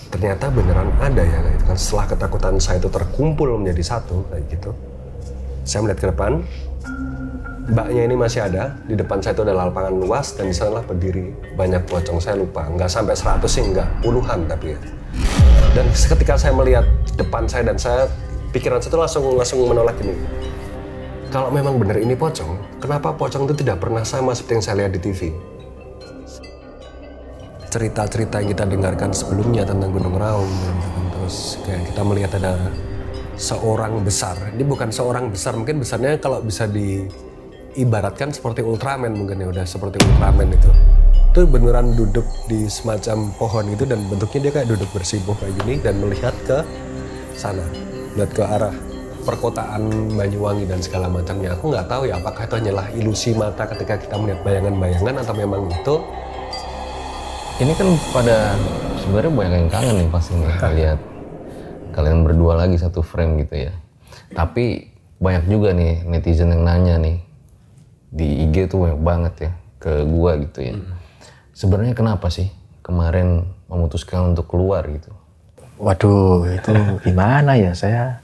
ternyata beneran ada ya kayak gitu kan. Setelah ketakutan saya itu terkumpul menjadi satu kayak gitu, saya melihat ke depan, mbaknya ini masih ada. Di depan saya itu ada lapangan luas dan di sanalah berdiri banyak pocong. Saya lupa, nggak sampai 100 sih, nggak puluhan tapi ya. Dan ketika saya melihat depan saya, dan saya pikiran saya itu langsung menolak ini. Kalau memang benar ini pocong, kenapa pocong itu tidak pernah sama seperti yang saya lihat di TV? Cerita-cerita yang kita dengarkan sebelumnya tentang Gunung Raung, terus kayak kita melihat ada seorang besar. Ini bukan seorang besar, mungkin besarnya kalau bisa diibaratkan seperti Ultraman mungkin ya, udah seperti Ultraman itu. Itu beneran duduk di semacam pohon gitu dan bentuknya dia kayak duduk bersimpuh kayak gini dan melihat ke sana, melihat ke arah perkotaan Banyuwangi dan segala macamnya. Aku nggak tahu ya apakah itu hanyalah ilusi mata ketika kita melihat bayangan-bayangan atau memang itu. Ini kan pada sebenarnya banyak yang kangen nih pasti nih lihat kalian berdua lagi satu frame gitu ya. Tapi banyak juga nih netizen yang nanya nih di IG tuh banyak banget ya ke gua gitu ya. Sebenarnya kenapa sih kemarin memutuskan untuk keluar gitu? Waduh, itu gimana ya saya?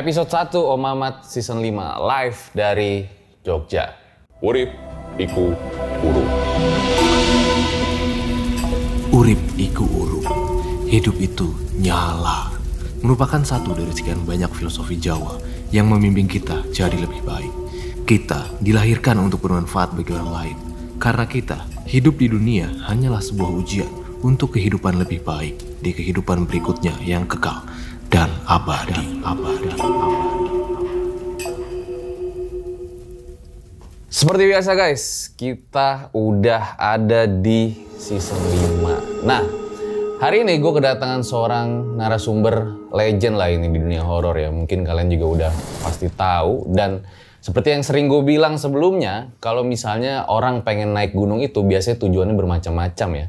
Episode 1 Om Mamat Season 5 live dari Jogja. Urip iku uru. Urip iku uru. Hidup itu nyala. Merupakan satu dari sekian banyak filosofi Jawa yang membimbing kita jadi lebih baik. Kita dilahirkan untuk bermanfaat bagi orang lain. Karena kita hidup di dunia hanyalah sebuah ujian untuk kehidupan lebih baik di kehidupan berikutnya yang kekal dan abadi. Seperti biasa guys, kita udah ada di season 5. Nah, hari ini gue kedatangan seorang narasumber legend lah ini di dunia horor ya. Mungkin kalian juga udah pasti tahu. Dan seperti yang sering gue bilang sebelumnya, kalau misalnya orang pengen naik gunung itu biasanya tujuannya bermacam-macam ya.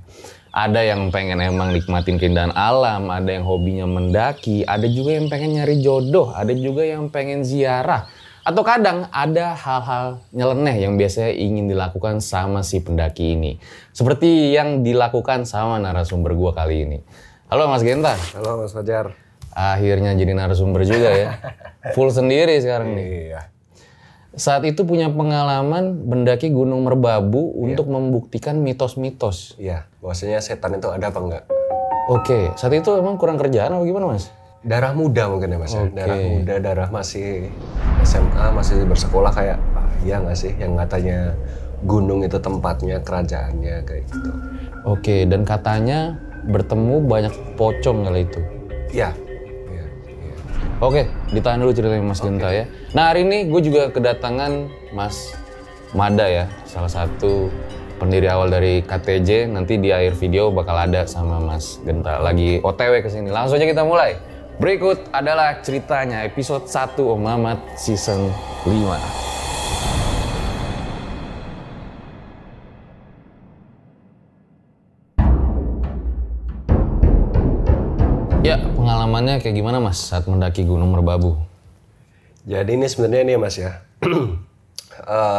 Ada yang pengen emang nikmatin keindahan alam, ada yang hobinya mendaki, ada juga yang pengen nyari jodoh, ada juga yang pengen ziarah. Atau kadang ada hal-hal nyeleneh yang biasanya ingin dilakukan sama si pendaki ini. Seperti yang dilakukan sama narasumber gua kali ini. Halo Mas Genta. Halo Mas Fajar. Akhirnya jadi narasumber juga ya. Full sendiri sekarang nih. Iya. Saat itu punya pengalaman mendaki Gunung Merbabu untuk membuktikan mitos-mitos. Iya, bahwasanya setan itu ada apa enggak? Oke, saat itu emang kurang kerjaan atau gimana Mas? Darah muda mungkin ya Mas. Oke. Darah muda, darah masih SMA, masih bersekolah kayak, iya nggak sih yang katanya gunung itu tempatnya, kerajaannya kayak gitu. Oke, dan katanya bertemu banyak pocong kali itu. Iya. Oke, ditahan dulu ceritanya Mas Genta ya. Nah hari ini gue juga kedatangan Mas Mada ya, salah satu pendiri awal dari KTJ. Nanti di akhir video bakal ada sama Mas Genta lagi OTW kesini. Langsung aja kita mulai. Berikut adalah ceritanya episode 1 Om Mamat Season 5. Ya, pengalamannya kayak gimana Mas saat mendaki Gunung Merbabu? Jadi ini sebenarnya nih Mas ya,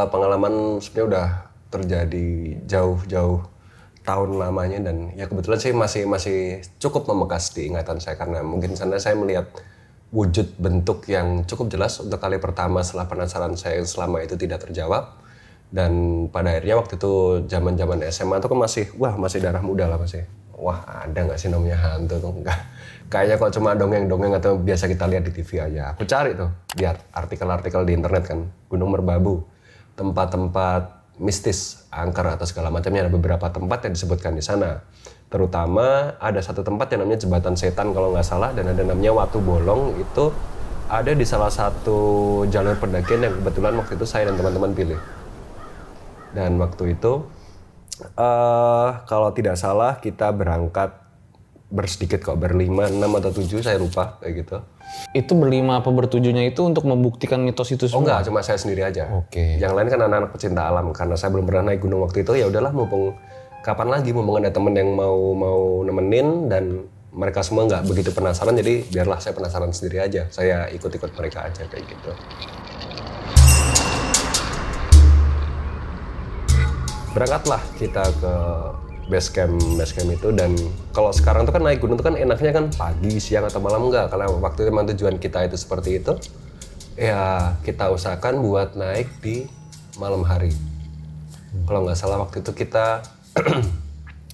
pengalaman sebenarnya udah terjadi jauh-jauh tahun lamanya dan ya kebetulan sih masih cukup membekas di ingatan saya karena mungkin sana saya melihat wujud bentuk yang cukup jelas untuk kali pertama setelah penasaran saya yang selama itu tidak terjawab. Dan pada akhirnya waktu itu zaman-zaman SMA itu kan masih darah muda lah masih. Wah ada nggak sih namanya hantu tuh? Enggak. Kayaknya kalau cuma dongeng-dongeng atau biasa kita lihat di TV aja. Aku cari tuh, lihat artikel-artikel di internet kan. Gunung Merbabu, tempat-tempat mistis, angker atau segala macamnya. Ada beberapa tempat yang disebutkan di sana. Terutama ada satu tempat yang namanya Jembatan Setan kalau nggak salah. Dan ada namanya Watu Bolong, itu ada di salah satu jalur pendakian yang kebetulan waktu itu saya dan teman-teman pilih. Dan waktu itu kalau tidak salah kita berangkat bersedikit kok, berlima, 6 atau 7 saya lupa kayak gitu. Itu berlima apa bertujuhnya itu untuk membuktikan mitos itu semua? Oh enggak, cuma saya sendiri aja. Oke. Yang lain kan anak-anak pecinta alam, karena saya belum pernah naik gunung waktu itu, ya udahlah mumpung kapan lagi, mumpung ada temen yang mau nemenin dan mereka semua nggak begitu penasaran, jadi biarlah saya penasaran sendiri aja. Saya ikut-ikut mereka aja kayak gitu. Berangkatlah kita ke base camp itu, dan kalau sekarang tuh kan naik gunung tuh kan enaknya kan pagi, siang atau malam enggak, karena waktu itu memang tujuan kita itu seperti itu. Ya kita usahakan buat naik di malam hari. Kalau nggak salah waktu itu kita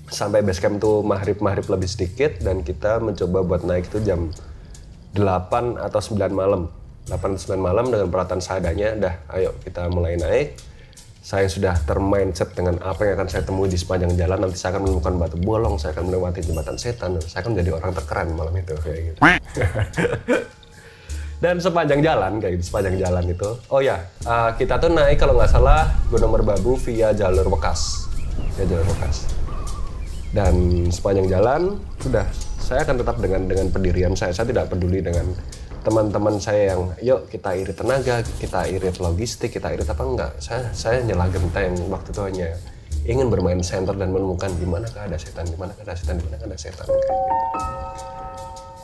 sampai base camp tuh maghrib lebih sedikit, dan kita mencoba buat naik itu jam 8 atau 9 malam. 8 atau 9 malam dengan peralatan seadanya, dah ayo kita mulai naik. Saya sudah termindset dengan apa yang akan saya temui di sepanjang jalan. Nanti saya akan menemukan batu bolong, saya akan melewati jembatan setan, dan saya akan menjadi orang terkeren malam itu kayak gitu. Dan sepanjang jalan kayak gitu, sepanjang jalan itu, oh ya, kita tuh naik kalau nggak salah Gunung Merbabu via jalur Wekas, Dan sepanjang jalan sudah, saya akan tetap dengan pendirian saya tidak peduli dengan teman-teman saya yang yuk kita irit tenaga, kita irit logistik, kita irit apa enggak. Saya nyela genteng waktu itu, hanya ingin bermain center dan menemukan di manakah ada setan, di manakah ada setan, di manakah ada setan kayak gitu.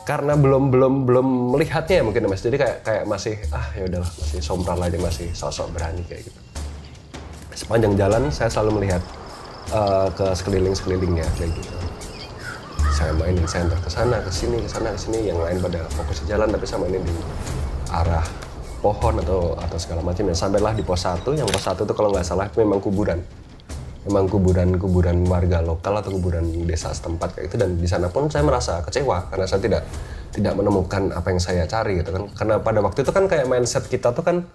Karena belum melihatnya ya mungkin Mas, jadi kayak masih ya udahlah, masih sompral aja, masih sosok berani kayak gitu. Sepanjang jalan saya selalu melihat ke sekelilingnya kayak gitu. Saya mainin center ke sana, ke sini, yang lain pada fokus di jalan, tapi saya mainin di arah pohon atau segala macam. Dan sampailah di pos 1, yang pos 1 itu kalau nggak salah itu memang kuburan. Memang kuburan warga lokal atau kuburan desa setempat kayak itu, dan di sana pun saya merasa kecewa karena saya tidak menemukan apa yang saya cari gitu kan. Karena pada waktu itu kan kayak mindset kita tuh kan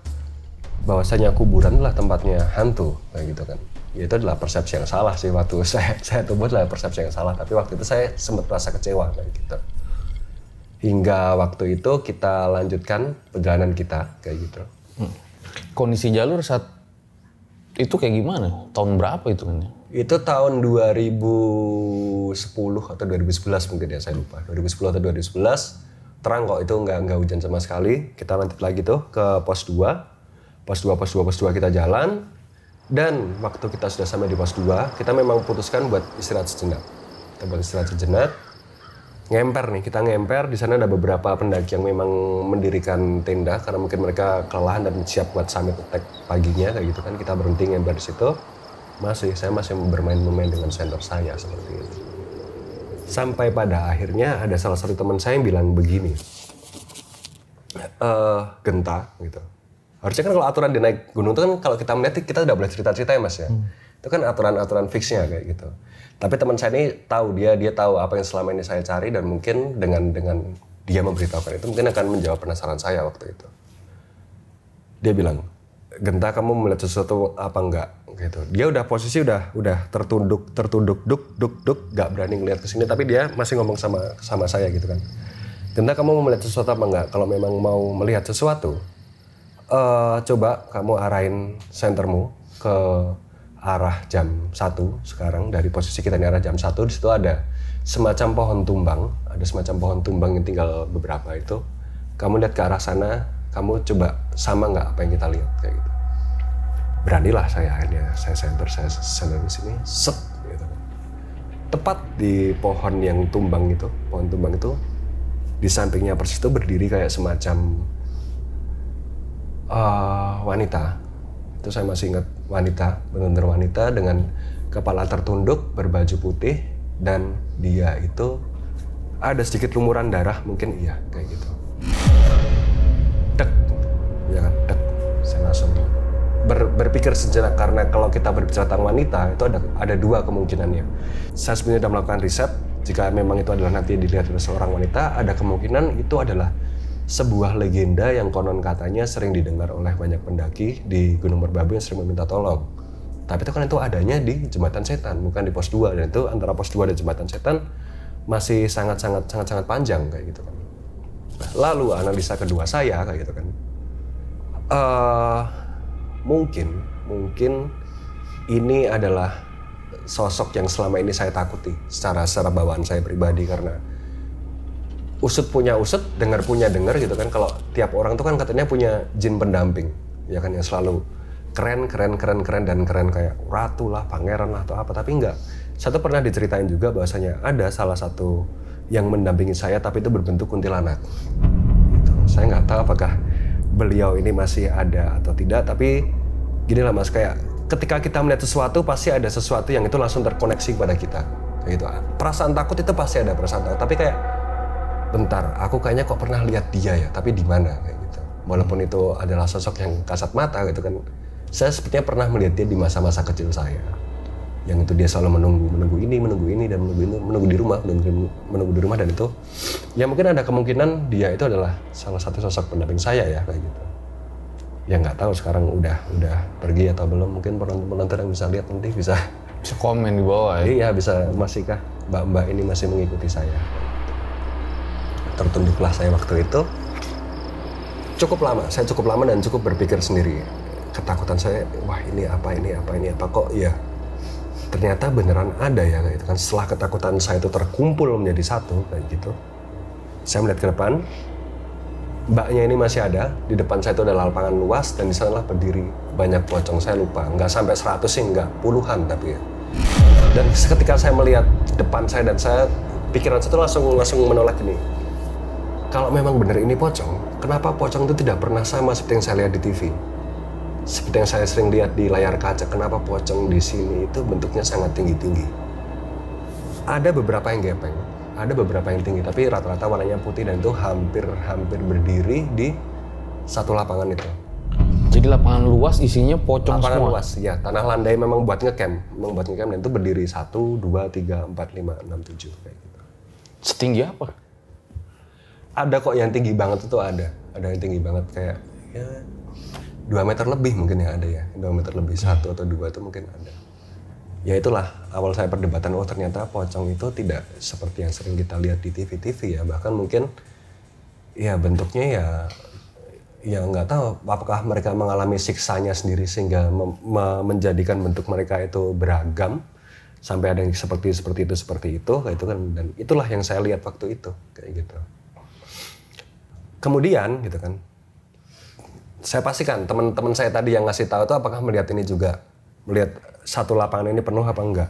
bahwasanya kuburan adalah tempatnya hantu kayak gitu kan. Ya, itu adalah persepsi yang salah sih, waktu saya tumbuh adalah persepsi yang salah, tapi waktu itu saya sempat merasa kecewa kayak gitu. Hingga waktu itu kita lanjutkan perjalanan kita kayak gitu. Kondisi jalur saat itu kayak gimana? Tahun berapa itu kan? Itu tahun 2010 atau 2011 mungkin ya, saya lupa. 2010 atau 2011, terang kok, itu nggak hujan sama sekali. Kita lanjut lagi tuh ke pos 2. Pos 2 kita jalan. Dan waktu kita sudah sampai di pos 2, kita memang putuskan buat istirahat sejenak. Kita buat istirahat sejenak, kita ngemper. Di sana ada beberapa pendaki yang memang mendirikan tenda karena mungkin mereka kelelahan dan siap buat summit attack paginya kayak gitu kan. Kita berhenti ngemper di situ. Saya masih bermain-main dengan senter saya seperti itu. Sampai pada akhirnya ada salah satu teman saya yang bilang begini, Genta gitu. Harusnya kan kalau aturan di naik gunung itu kan kalau kita melihat kita udah boleh cerita-cerita ya Mas ya. Itu kan aturan-aturan fixnya kayak gitu. Tapi teman saya ini tahu, dia tahu apa yang selama ini saya cari, dan mungkin dengan dia memberitahukan itu mungkin akan menjawab penasaran saya waktu itu. Dia bilang, Genta, kamu melihat sesuatu apa enggak gitu. Dia udah posisi udah tertunduk gak berani ngelihat ke sini, tapi dia masih ngomong sama saya gitu kan. Genta, kamu mau melihat sesuatu apa enggak? Kalau memang mau melihat sesuatu, coba kamu arahin sentermu ke arah jam 1 sekarang. Dari posisi kita ini arah jam 1, di situ ada semacam pohon tumbang yang tinggal beberapa itu. Kamu lihat ke arah sana, kamu coba sama nggak apa yang kita lihat kayak gitu. Beranilah saya akhirnya, saya senter di sini, set gitu. Tepat di pohon tumbang itu, di sampingnya persis itu berdiri kayak semacam wanita. Itu saya masih ingat, wanita, benar-benar wanita dengan kepala tertunduk, berbaju putih, dan dia itu ada sedikit lumuran darah, mungkin iya kayak gitu. Dek, ya kan, dek. Saya langsung berpikir sejenak, karena kalau kita berbicara tentang wanita itu ada dua kemungkinannya. Saya sebenarnya sudah melakukan riset, jika memang itu adalah nanti dilihat oleh seorang wanita, ada kemungkinan itu adalah sebuah legenda yang konon katanya sering didengar oleh banyak pendaki di Gunung Merbabu yang sering meminta tolong. Tapi itu kan itu adanya di Jembatan Setan, bukan di pos 2. Dan itu antara pos 2 dan Jembatan Setan masih sangat panjang kayak gitu kan. Lalu analisa kedua saya kayak gitu kan. Mungkin ini adalah sosok yang selama ini saya takuti secara bawaan saya pribadi, karena usut punya usut, dengar punya dengar gitu kan. Kalau tiap orang tuh kan katanya punya jin pendamping, ya kan, yang selalu keren dan keren kayak ratu lah, pangeran lah atau apa. Tapi enggak. Saya tuh pernah diceritain juga bahwasanya ada salah satu yang mendampingi saya tapi itu berbentuk kuntilanak. Gitu. Saya nggak tahu apakah beliau ini masih ada atau tidak, tapi gini lah Mas, kayak ketika kita melihat sesuatu pasti ada sesuatu yang itu langsung terkoneksi kepada kita. Kayak gitu. Perasaan takut itu pasti ada perasaan takut, tapi kayak bentar, aku kayaknya kok pernah lihat dia ya, tapi di mana kayak gitu. Walaupun itu adalah sosok yang kasat mata gitu kan. Saya sepertinya pernah melihat dia di masa-masa kecil saya. Yang itu dia selalu menunggu ini dan menunggu di rumah dan itu ya mungkin ada kemungkinan dia itu adalah salah satu sosok pendamping saya ya kayak gitu. Ya nggak tahu sekarang udah pergi atau belum, mungkin penonton yang bisa lihat nanti bisa komen di bawah ya. Iya, bisa, masihkah mbak-mbak ini masih mengikuti saya. Tertunduklah saya waktu itu. Saya cukup lama dan cukup berpikir sendiri. Ketakutan saya, wah ini apa kok ya ternyata beneran ada ya kayak gitu kan. Setelah ketakutan saya itu terkumpul menjadi satu kayak gitu, saya melihat ke depan, mbaknya ini masih ada. Di depan saya itu ada lapangan luas dan di sanalah berdiri banyak pocong. Saya lupa, nggak sampai 100 sih, nggak puluhan tapi ya. Dan ketika saya melihat depan saya dan pikiran saya itu langsung menolak ini. Kalau memang benar ini pocong, kenapa pocong itu tidak pernah sama seperti yang saya lihat di TV? Seperti yang saya sering lihat di layar kaca, kenapa pocong di sini itu bentuknya sangat tinggi-tinggi. Ada beberapa yang gepeng, ada beberapa yang tinggi, tapi rata-rata warnanya putih dan itu hampir berdiri di satu lapangan itu. Jadi lapangan luas isinya pocong lapangan semua? Luas, ya. Tanah landai memang buat ngecamp, dan itu berdiri 1, 2, 3, 4, 5, 6, 7 kayak gitu. Setinggi apa? Ada kok yang tinggi banget itu ada yang tinggi banget kayak ya 2 meter lebih mungkin ya ada ya, 2 meter lebih, 1 atau 2 itu mungkin ada. Ya itulah awal saya perdebatan, oh ternyata pocong itu tidak seperti yang sering kita lihat di TV-TV ya, bahkan mungkin ya bentuknya ya nggak tahu apakah mereka mengalami siksanya sendiri sehingga menjadikan bentuk mereka itu beragam sampai ada yang seperti itu kayak itu kan, dan itulah yang saya lihat waktu itu kayak gitu. Kemudian gitu kan, saya pastikan teman-teman saya tadi yang ngasih tahu itu apakah melihat ini juga, melihat satu lapangan ini penuh apa enggak.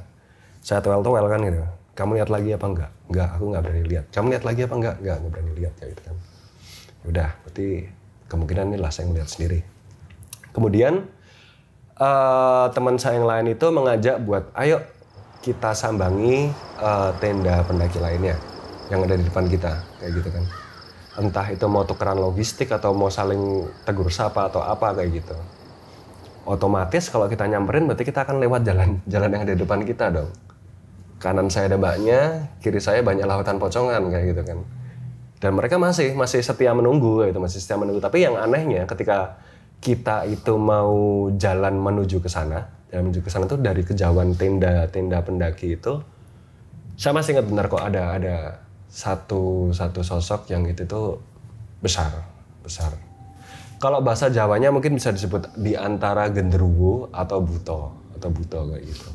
Saya towel kan gitu. Kamu lihat lagi apa enggak? Enggak, aku nggak berani lihat. Kamu lihat lagi apa enggak? Enggak berani lihat kayak gitu kan. Udah, berarti kemungkinan inilah saya ngelihat sendiri. Kemudian teman saya yang lain itu mengajak buat ayo kita sambangi tenda pendaki lainnya yang ada di depan kita kayak gitu kan. Entah itu mau tukeran logistik atau mau saling tegur sapa atau apa kayak gitu. Otomatis kalau kita nyamperin berarti kita akan lewat jalan yang ada di depan kita dong. Kanan saya ada mbaknya, kiri saya banyak lautan pocongan kayak gitu kan. Dan mereka masih setia menunggu gitu, masih setia menunggu. Tapi yang anehnya ketika kita itu mau jalan menuju ke sana tuh dari kejauhan tenda pendaki itu, saya masih ingat benar kok ada satu sosok yang itu tuh besar. Kalau bahasa Jawanya mungkin bisa disebut di antara genderuwo atau buto kayak gitu.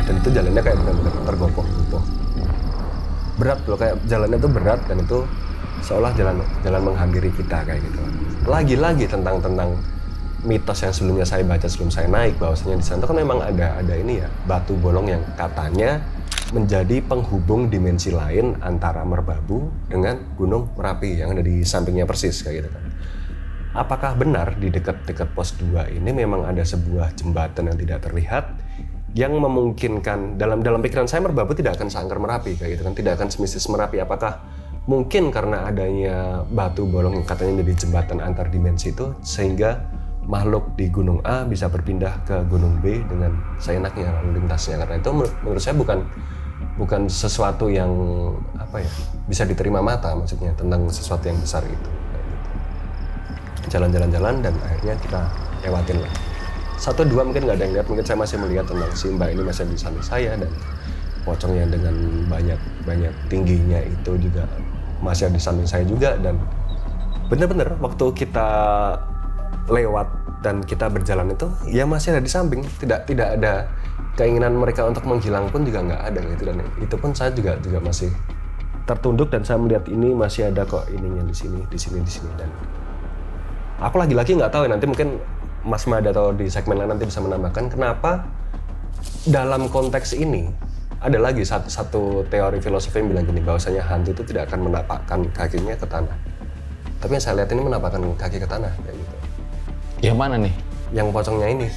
Dan itu jalannya kayak benar-benar tergopoh-gopoh. Berat loh, kayak jalannya tuh berat dan itu seolah jalan menghampiri kita kayak gitu. Lagi-lagi tentang mitos yang sebelumnya saya baca sebelum saya naik, bahwasanya di sana kan memang ada ini ya, batu bolong yang katanya menjadi penghubung dimensi lain antara Merbabu dengan Gunung Merapi yang ada di sampingnya persis kayak gitu kan. Apakah benar di dekat pos 2 ini memang ada sebuah jembatan yang tidak terlihat yang memungkinkan, dalam pikiran saya Merbabu tidak akan seangker Merapi kayak gitu kan, tidak akan semistis Merapi. Apakah mungkin karena adanya batu bolong yang katanya menjadi jembatan antar dimensi itu sehingga makhluk di Gunung A bisa berpindah ke Gunung B dengan seenaknya lalu lintasnya, karena itu menurut saya bukan sesuatu yang apa ya bisa diterima mata, maksudnya tentang sesuatu yang besar itu. Jalan-jalan dan akhirnya kita lewatin lah. 1, 2 mungkin nggak ada yang lihat, mungkin saya masih melihat tentang si mbak ini masih di samping saya dan pocong yang dengan banyak tingginya itu juga masih ada di samping saya juga. Dan bener-bener waktu kita lewat dan kita berjalan itu ya masih ada di samping, tidak ada keinginan mereka untuk menghilang pun juga nggak ada gitu, dan itu pun saya juga masih tertunduk dan saya melihat ini masih ada kok ininya di sini dan aku lagi-lagi nggak tahu ya, nanti mungkin Mas Mada atau di segmen lain nanti bisa menambahkan kenapa dalam konteks ini ada lagi satu teori filosofi yang bilang gini, bahwasanya hantu itu tidak akan menapakkan kakinya ke tanah, tapi yang saya lihat ini menapakkan kaki ke tanah kayak gitu. Yang mana nih? Yang pocongnya ini.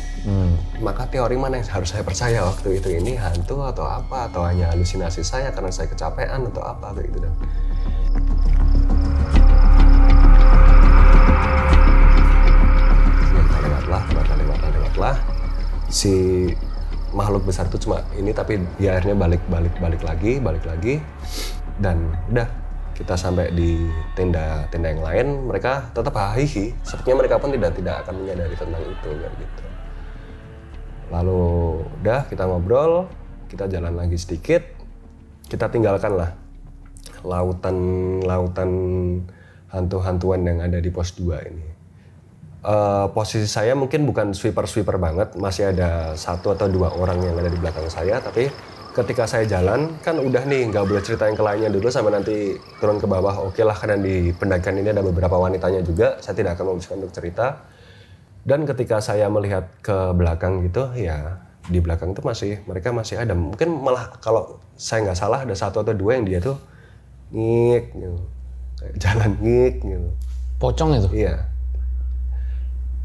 Maka teori mana yang harus saya percaya waktu itu, ini hantu atau apa, atau hanya halusinasi saya karena saya kecapean atau apa kayak gitu. Dan lewatlah si makhluk besar itu cuma ini, tapi dia akhirnya balik lagi dan udah kita sampai di tenda yang lain. Mereka tetap hahihi, sepertinya mereka pun tidak akan menyadari tentang itu kayak gitu. Lalu udah kita ngobrol, kita jalan lagi sedikit, kita tinggalkanlah lautan hantu-hantuan yang ada di pos 2 ini. Posisi saya mungkin bukan sweeper banget, masih ada 1 atau 2 orang yang ada di belakang saya, tapi ketika saya jalan, kan udah nih nggak boleh cerita yang ke lainnya dulu sampai nanti turun ke bawah. Oke lah, karena di pendakian ini ada beberapa wanitanya juga, saya tidak akan memutuskan untuk cerita. Dan ketika saya melihat ke belakang gitu, ya di belakang itu mereka masih ada. Mungkin malah kalau saya nggak salah ada 1 atau 2 yang dia tuh ngik gitu, kayak jalan ngik gitu. Pocong itu? Iya.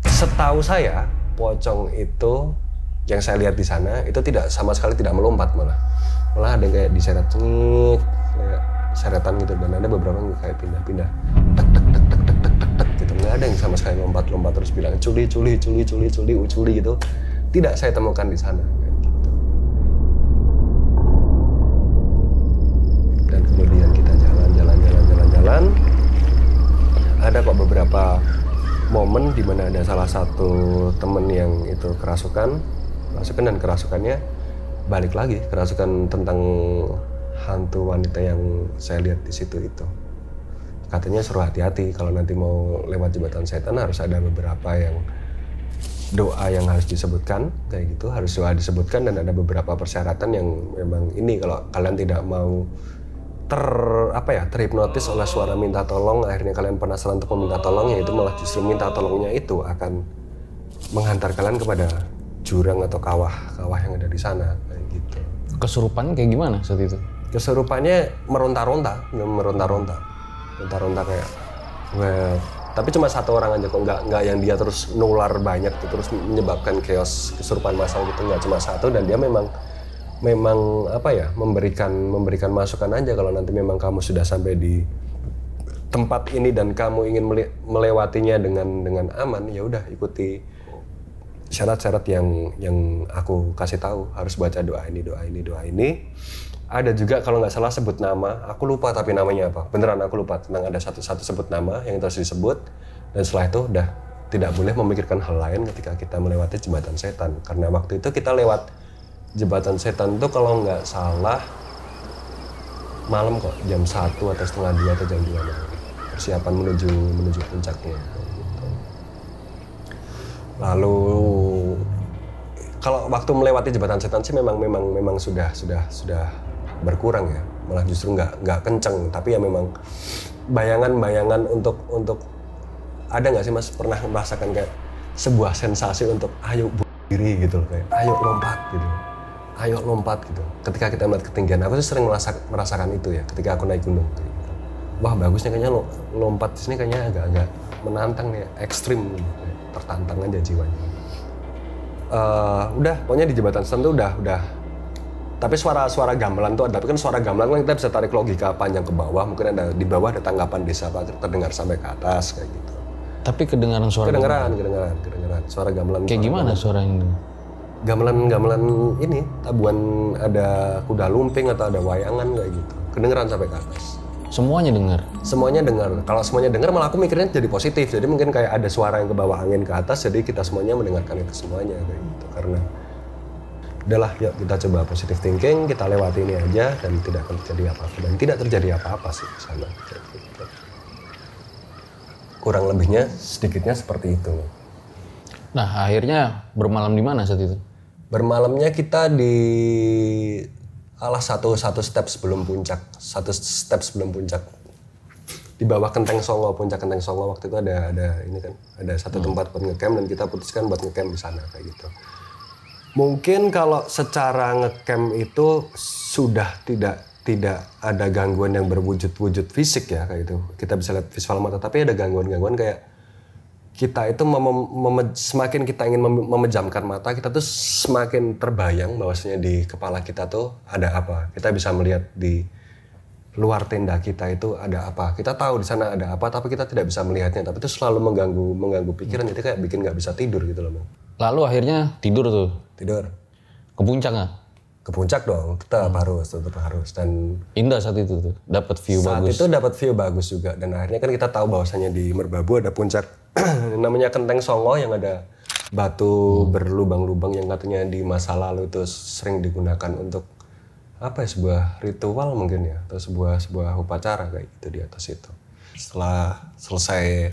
Setahu saya, pocong itu yang saya lihat di sana itu sama sekali tidak melompat, malah ada kayak diseret ngik, kayak seretan gitu, dan ada beberapa yang kayak pindah-pindah tek gitu. Nggak ada yang sama sekali lompat terus bilang culi gitu, tidak saya temukan di sana kayak gitu. Dan kemudian kita jalan, ada kok beberapa momen di mana ada salah satu temen yang itu kerasukan dan kerasukannya balik lagi, kerasukan tentang hantu wanita yang saya lihat di situ itu. Katanya suruh hati-hati kalau nanti mau lewat jembatan setan, harus ada beberapa yang doa yang harus disebutkan kayak gitu, harus doa disebutkan, dan ada beberapa persyaratan yang memang ini kalau kalian tidak mau terhipnotis oleh suara minta tolong, akhirnya kalian penasaran untuk meminta tolong, yaitu malah justru minta tolongnya itu akan menghantar kalian kepada jurang atau kawah yang ada di sana kayak gitu. Kesurupannya kayak gimana saat itu? Kesurupannya meronta-ronta kayak tapi cuma 1 orang aja kok, nggak yang dia terus nular banyak tuh, terus menyebabkan chaos kesurupan massal gitu, nggak, cuma 1, dan dia memang memberikan masukan aja kalau nanti memang kamu sudah sampai di tempat ini dan kamu ingin melewatinya dengan aman, ya udah ikuti syarat-syarat yang aku kasih tahu, harus baca doa ini. Ada juga kalau nggak salah sebut nama, aku lupa tapi namanya apa, beneran aku lupa, tentang ada satu sebut nama yang terus disebut, dan setelah itu udah tidak boleh memikirkan hal lain ketika kita melewati jembatan setan. Karena waktu itu kita lewat jembatan setan itu kalau nggak salah malam kok, jam 1 atau setengah 2 atau jam 2 malam, persiapan menuju puncaknya gitu. Lalu kalau waktu melewati jembatan setan sih memang sudah berkurang ya, malah justru nggak kenceng, tapi ya memang bayangan untuk ada nggak sih Mas pernah merasakan kayak sebuah sensasi untuk ayo bunuh diri gitu, kayak ayo lompat gitu. Ketika kita melihat ketinggian, aku tuh sering merasakan itu ya ketika aku naik gunung. Wah bagusnya kayaknya lompat di sini kayaknya agak menantang ya, ekstrim gitu, tertantang aja jiwanya. Udah, pokoknya di jembatan setan tuh udah. Tapi suara gamelan tuh ada, tapi kan suara gamelan kan kita bisa tarik logika panjang ke bawah, mungkin ada di bawah ada tanggapan desa terdengar sampai ke atas kayak gitu. Tapi kedengaran suara kedengaran suara gamelan. Kayak gimana suaranya? Gamelan ini tabuhan, ada kuda lumping atau ada wayangan kayak gitu. Kedengeran sampai ke atas. Semuanya dengar? Semuanya dengar. Kalau semuanya dengar malah aku mikirnya jadi positif. Jadi mungkin kayak ada suara yang ke bawah, angin ke atas, jadi kita semuanya mendengarkan itu semuanya kayak gitu. Karena udahlah, yuk kita coba positive thinking, kita lewati ini aja dan tidak akan terjadi apa-apa. Dan tidak terjadi apa-apa sih di sana. Kurang lebihnya sedikitnya seperti itu. Nah akhirnya bermalam di mana saat itu? Bermalamnya kita di satu step sebelum puncak, di bawah Kenteng Songo, puncak Kenteng Songo waktu itu ada ini kan, ada satu tempat buat ngecamp dan kita putuskan buat ngecamp di sana kayak gitu. Mungkin kalau secara ngecamp itu sudah tidak ada gangguan yang berwujud fisik ya kayak gitu. Kita bisa lihat visual mata, tapi ada gangguan kayak kita itu semakin kita ingin memejamkan mata, kita tuh semakin terbayang bahwasanya di kepala kita tuh ada apa. Kita bisa melihat di luar tenda kita itu ada apa. Kita tahu di sana ada apa, tapi kita tidak bisa melihatnya. Tapi itu selalu mengganggu pikiran, jadi kayak bikin nggak bisa tidur gitu loh, Bang. Lalu akhirnya tidur tuh? Tidur. Ke puncak nggak? Ke puncak dong, tetap harus. Dan indah saat itu tuh, dapat view bagus. Saat itu dapat view bagus juga, dan akhirnya kan kita tahu bahwasanya di Merbabu ada puncak namanya Kenteng Songo yang ada batu berlubang-lubang yang katanya di masa lalu itu sering digunakan untuk apa ya, sebuah ritual mungkin ya, atau sebuah upacara kayak gitu di atas itu. Setelah selesai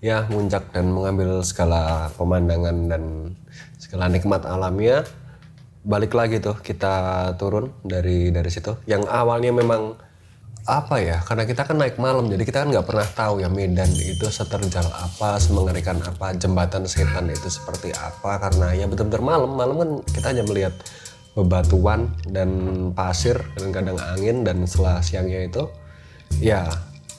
ya muncak dan mengambil segala pemandangan dan segala nikmat alamnya, balik lagi tuh kita turun dari situ. Yang awalnya memang apa ya, karena kita kan naik malam, jadi kita kan nggak pernah tahu ya Medan itu seterjal apa, semengerikan apa, jembatan setan itu seperti apa, karena ya betul-betul malam kan kita hanya melihat bebatuan dan pasir dan kadang angin, dan setelah siangnya itu ya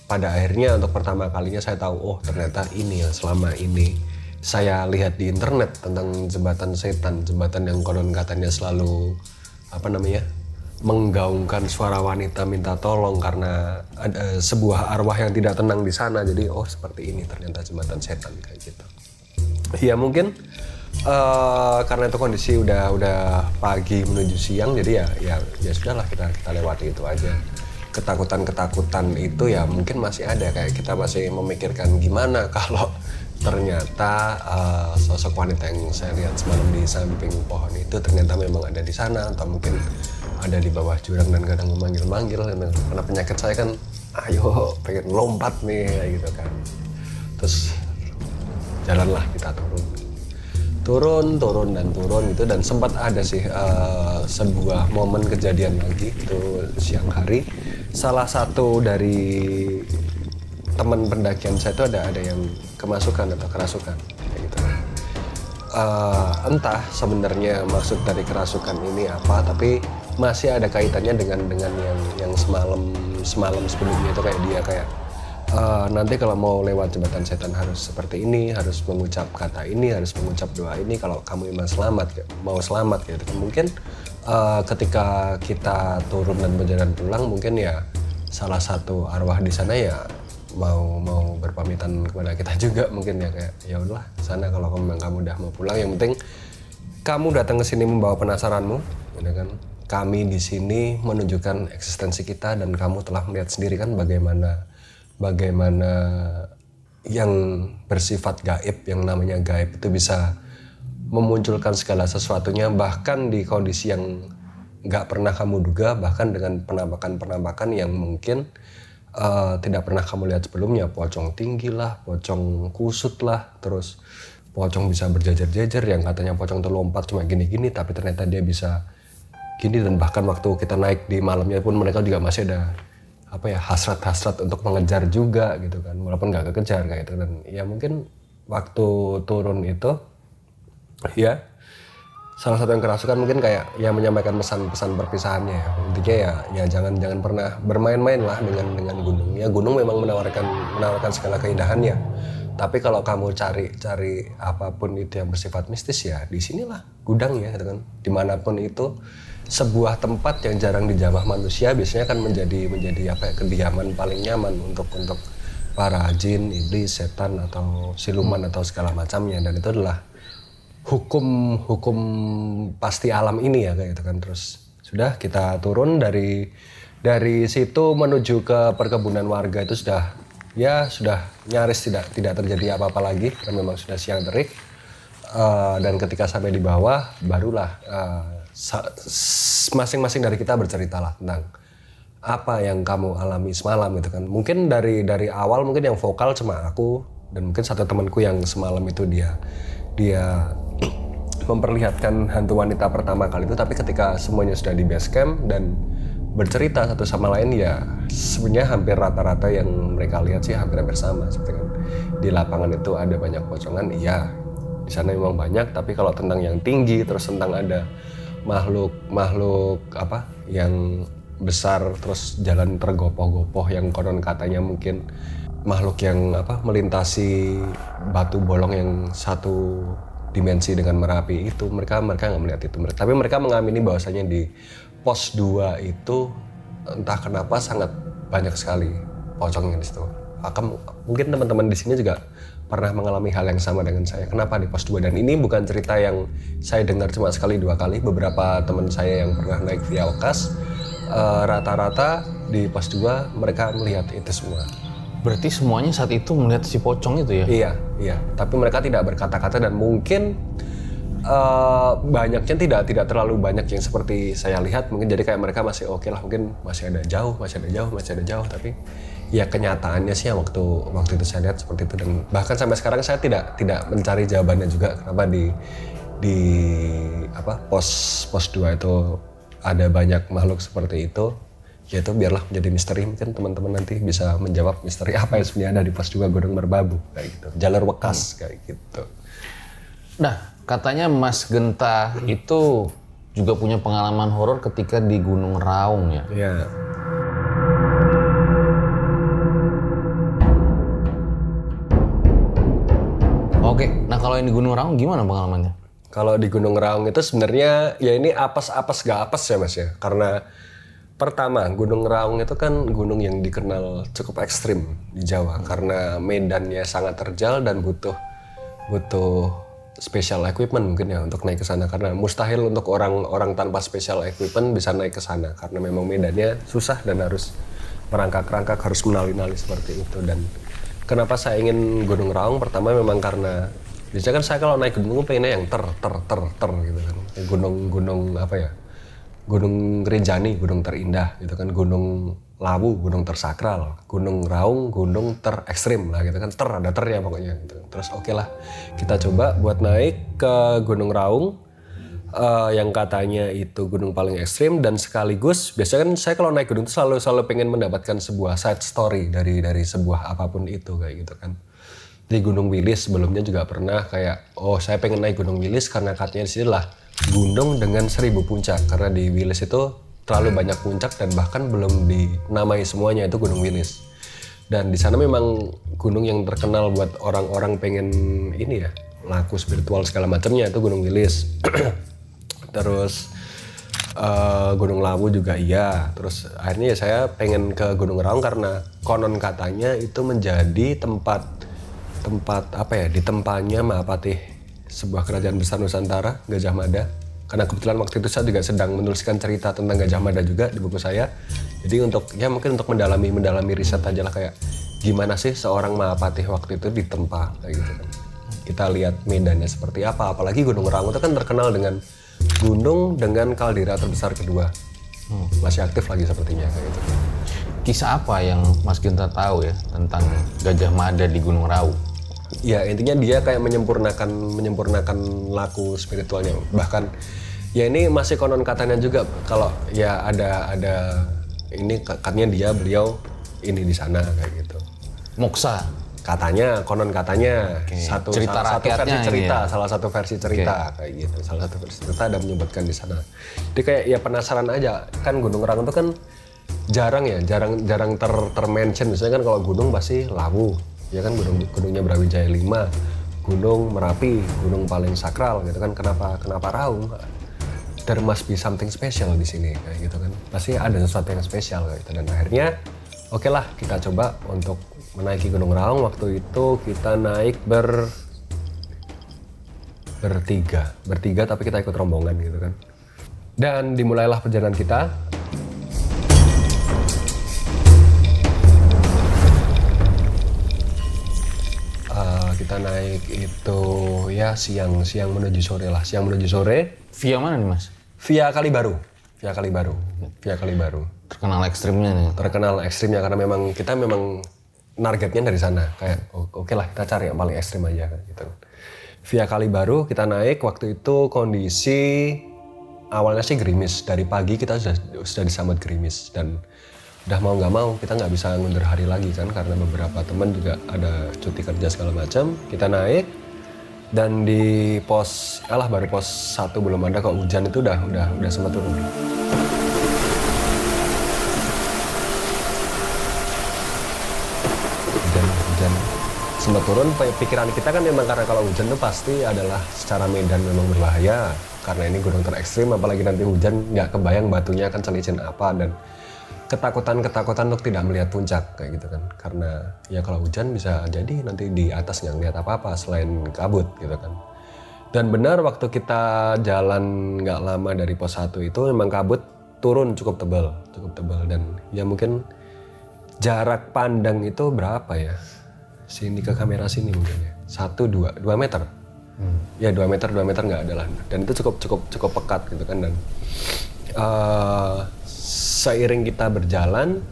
pada akhirnya untuk pertama kalinya saya tahu, oh ternyata ini yang selama ini saya lihat di internet tentang jembatan setan, jembatan yang konon katanya selalu menggaungkan suara wanita minta tolong karena ada sebuah arwah yang tidak tenang di sana. Jadi oh seperti ini ternyata jembatan setan kayak gitu. Ya mungkin karena itu kondisi udah pagi menuju siang, jadi ya sudahlah kita lewati itu aja. Ketakutan itu ya mungkin masih ada, kayak kita masih memikirkan gimana kalau ternyata sosok wanita yang saya lihat semalam di samping pohon itu ternyata memang ada di sana, atau mungkin ada di bawah jurang dan kadang memanggil-manggil. Karena penyakit saya kan, ayo pengen lompat nih kayak gitu kan. Terus jalanlah kita turun gitu, dan sempat ada sih sebuah momen kejadian lagi itu siang hari. Salah satu dari teman pendakian saya itu ada yang kemasukan atau kerasukan kayak gitu. Entah sebenarnya maksud dari kerasukan ini apa, tapi masih ada kaitannya dengan yang semalam sebelumnya itu kayak dia nanti kalau mau lewat jembatan setan harus seperti ini, harus mengucap kata ini, harus mengucap doa ini kalau kamu memang mau selamat gitu. Mungkin ketika kita turun dan berjalan pulang, mungkin ya salah satu arwah di sana ya mau berpamitan kepada kita juga mungkin ya, kayak ya udahlah sana kalau memang kamu udah mau pulang, yang penting kamu datang ke sini membawa penasaranmu, ya kan? Kami di sini menunjukkan eksistensi kita dan kamu telah melihat sendiri kan bagaimana yang bersifat gaib, yang namanya gaib itu bisa memunculkan segala sesuatunya, bahkan di kondisi yang nggak pernah kamu duga, bahkan dengan penampakan yang mungkin tidak pernah kamu lihat sebelumnya. Pocong tinggi lah, pocong kusut lah, terus pocong bisa berjejer-jejer, yang katanya pocong tuh lompat cuma gini-gini tapi ternyata dia bisa gini. Dan bahkan waktu kita naik di malamnya pun mereka juga masih ada hasrat untuk mengejar juga gitu kan, walaupun nggak kekejar kayak gitu. Dan ya mungkin waktu turun itu ya salah satu yang kerasukan mungkin kayak ya menyampaikan pesan perpisahannya ya. Intinya ya jangan pernah bermain-main lah dengan gunung. Ya gunung memang menawarkan segala keindahannya. Tapi kalau kamu cari apapun itu yang bersifat mistis ya di sinilah gudangnya gitu kan. Dimanapun itu sebuah tempat yang jarang dijamah manusia biasanya kan menjadi kediaman paling nyaman untuk para jin, iblis, setan atau siluman atau segala macamnya. Dan itu adalah hukum pasti alam ini ya kayak gitu kan. Terus sudah kita turun dari situ menuju ke perkebunan warga, itu sudah nyaris tidak terjadi apa-apa lagi karena memang sudah siang terik. Dan ketika sampai di bawah barulah masing-masing dari kita berceritalah tentang apa yang kamu alami semalam gitu kan. Mungkin dari awal mungkin yang vokal cuma aku dan mungkin satu temanku yang semalam itu dia dia memperlihatkan hantu wanita pertama kali itu, tapi ketika semuanya sudah di base camp dan bercerita satu sama lain, ya sebenarnya hampir rata-rata yang mereka lihat sih hampir sama. Seperti kan di lapangan itu ada banyak pocongan, iya di sana memang banyak, tapi kalau tentang yang tinggi, terus tentang ada makhluk apa yang besar terus jalan tergopoh-gopoh yang konon katanya mungkin makhluk yang apa melintasi batu bolong yang satu dimensi dengan Merapi itu, mereka nggak melihat itu, tapi mereka mengamini bahwasanya di pos 2 itu entah kenapa sangat banyak sekali pocongnya di situ. Mungkin teman-teman di sini juga pernah mengalami hal yang sama dengan saya. Kenapa di pos 2? Dan ini bukan cerita yang saya dengar cuma sekali 2 kali. Beberapa teman saya yang pernah naik via Okas, rata-rata di pos 2 mereka melihat itu semua. Berarti semuanya saat itu melihat si pocong itu ya? Iya. Tapi mereka tidak berkata-kata dan mungkin banyaknya tidak terlalu banyak yang seperti saya lihat. Mungkin jadi kayak mereka masih oke lah, mungkin masih ada jauh. Tapi ya kenyataannya sih ya waktu itu saya lihat seperti itu, dan bahkan sampai sekarang saya tidak mencari jawabannya juga kenapa di apa pos 2 itu ada banyak makhluk seperti itu. Ya itu biarlah menjadi misteri, mungkin teman-teman nanti bisa menjawab misteri apa yang sebenarnya ada di pos 2 Gunung Merbabu kayak gitu, jalur Wekas kayak gitu. Nah, katanya Mas Genta itu juga punya pengalaman horor ketika di Gunung Raung ya? Iya. Oke, nah kalau yang di Gunung Raung gimana pengalamannya? Kalau di Gunung Raung itu sebenarnya ya ini apes gak apes ya Mas ya. Karena pertama Gunung Raung itu kan gunung yang dikenal cukup ekstrim di Jawa karena medannya sangat terjal dan butuh special equipment mungkin ya untuk naik ke sana, karena mustahil untuk orang tanpa special equipment bisa naik ke sana karena memang medannya susah dan harus merangkak-rangkak, harus menali-nali seperti itu. Dan kenapa saya ingin Gunung Raung? Pertama memang karena biasanya kan saya kalau naik gunung pengennya yang ter gitu kan. Gunung apa ya? Gunung Rinjani, gunung terindah gitu kan. Gunung Lawu, gunung tersakral. Gunung Raung, gunung terekstrim lah gitu kan. Ada ternya pokoknya gitu. Terus oke lah, kita coba buat naik ke Gunung Raung yang katanya itu gunung paling ekstrim, dan sekaligus biasanya kan saya kalau naik gunung itu selalu pengen mendapatkan sebuah side story dari sebuah apapun itu kayak gitu kan. Di Gunung Wilis sebelumnya juga pernah kayak saya pengen naik Gunung Wilis karena katanya di sini lah gunung dengan 1000 puncak, karena di Wilis itu terlalu banyak puncak dan bahkan belum dinamai semuanya itu Gunung Wilis. Dan di sana memang gunung yang terkenal buat orang-orang pengen ini ya, laku spiritual segala macamnya itu Gunung Wilis. Terus Gunung Lawu juga iya. Terus akhirnya ya saya pengen ke Gunung Raung karena konon katanya itu menjadi tempat apa ya, di tempatnya Mahapatih sebuah kerajaan besar Nusantara, Gajah Mada. Karena kebetulan waktu itu saya juga sedang menuliskan cerita tentang Gajah Mada juga di buku saya. Jadi mungkin untuk mendalami riset aja lah, kayak gimana sih seorang Mahapatih waktu itu ditempa kayak gitu kan. Kita lihat medannya seperti apa, apalagi Gunung Raung itu kan terkenal dengan gunung dengan kaldera terbesar kedua. Masih aktif lagi sepertinya kayak gitu. Kisah apa yang Mas Genta tahu ya tentang Gajah Mada di Gunung Raung? Ya intinya dia kayak menyempurnakan laku spiritualnya. Bahkan ya ini masih konon katanya juga, kalau ya ada ini katanya beliau ini di sana kayak gitu. Moksa. Katanya, konon katanya, satu versi cerita, ya? salah satu versi cerita kayak gitu. Salah satu versi cerita ada menyebutkan di sana. Jadi kayak ya penasaran aja, kan Gunung Raung itu kan jarang termention. Misalnya kan kalau gunung pasti Lawu, ya kan gunungnya Brawijaya 5, Gunung Merapi, gunung paling sakral gitu kan. Kenapa Raung? There must be something special di sini kayak gitu kan. Pasti ada sesuatu yang spesial kayak gitu. Dan akhirnya oke lah kita coba untuk menaiki Gunung Raung. Waktu itu kita naik bertiga tapi kita ikut rombongan gitu kan. Dan dimulailah perjalanan kita. Kita naik itu ya siang menuju sore lah, Via mana nih Mas? Via Kalibaru. Terkenal ekstrimnya nih. Terkenal ekstrimnya karena kita memang targetnya dari sana. Kayak oke lah kita cari yang paling ekstrim aja kan gitu. via Kalibaru kita naik. Waktu itu kondisi awalnya sih gerimis. Dari pagi kita sudah disambut gerimis dan udah mau nggak mau kita nggak bisa ngundur hari lagi kan karena beberapa teman juga ada cuti kerja segala macam. Kita naik dan di baru pos 1 belum ada kok hujan itu udah sempat turun. Hujan sempat turun. Pikiran kita kan memang karena kalau hujan itu pasti adalah secara medan memang berbahaya karena ini gunung terekstrim, apalagi nanti hujan nggak kebayang batunya akan selicin apa dan ketakutan untuk tidak melihat puncak kayak gitu kan, karena ya kalau hujan bisa jadi nanti di atas nggak ngeliat apa-apa selain kabut gitu kan. Dan benar waktu kita jalan nggak lama dari pos 1 itu memang kabut turun cukup tebal dan ya mungkin jarak pandang itu berapa ya, sini ke kamera sini mungkin ya 2 meter. Ya 2 meter nggak ada lah, dan itu cukup pekat gitu kan. Dan seiring kita berjalan,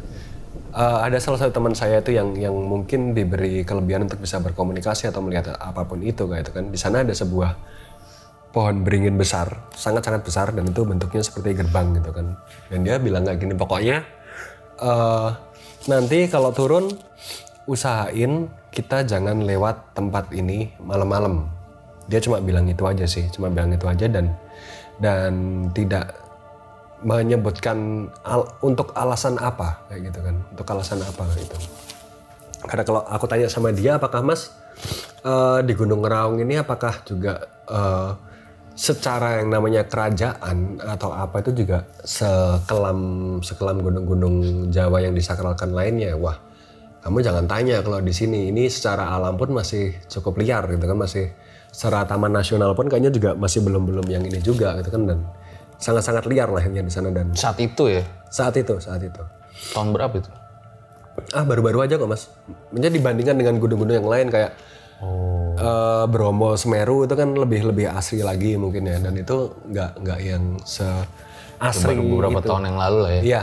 ada salah satu teman saya itu yang mungkin diberi kelebihan untuk bisa berkomunikasi atau melihat apapun itu kayak itu kan. Di sana ada sebuah pohon beringin besar, sangat besar, dan itu bentuknya seperti gerbang gitu kan. Dan dia bilang kayak gini, pokoknya nanti kalau turun usahain kita jangan lewat tempat ini malam-malam. Dia cuma bilang itu aja sih, dan tidak menyebutkan untuk alasan apa kayak gitu kan, gitu. Karena kalau aku tanya sama dia, apakah Mas di Gunung Raung ini apakah juga secara yang namanya kerajaan atau apa itu juga sekelam gunung-gunung Jawa yang disakralkan lainnya? Wah, kamu jangan tanya, kalau di sini ini secara alam pun masih cukup liar gitu kan, masih secara taman nasional pun kayaknya juga masih belum yang ini juga gitu kan, dan sangat liar lah yang di sana. Dan saat itu ya? Saat itu. Tahun berapa itu? Baru-baru aja kok Mas. Maksudnya dibandingkan dengan gunung-gunung yang lain kayak Bromo, Semeru itu kan lebih asri lagi mungkin ya, dan itu nggak yang asri beberapa itu. Tahun yang lalu lah ya. Iya,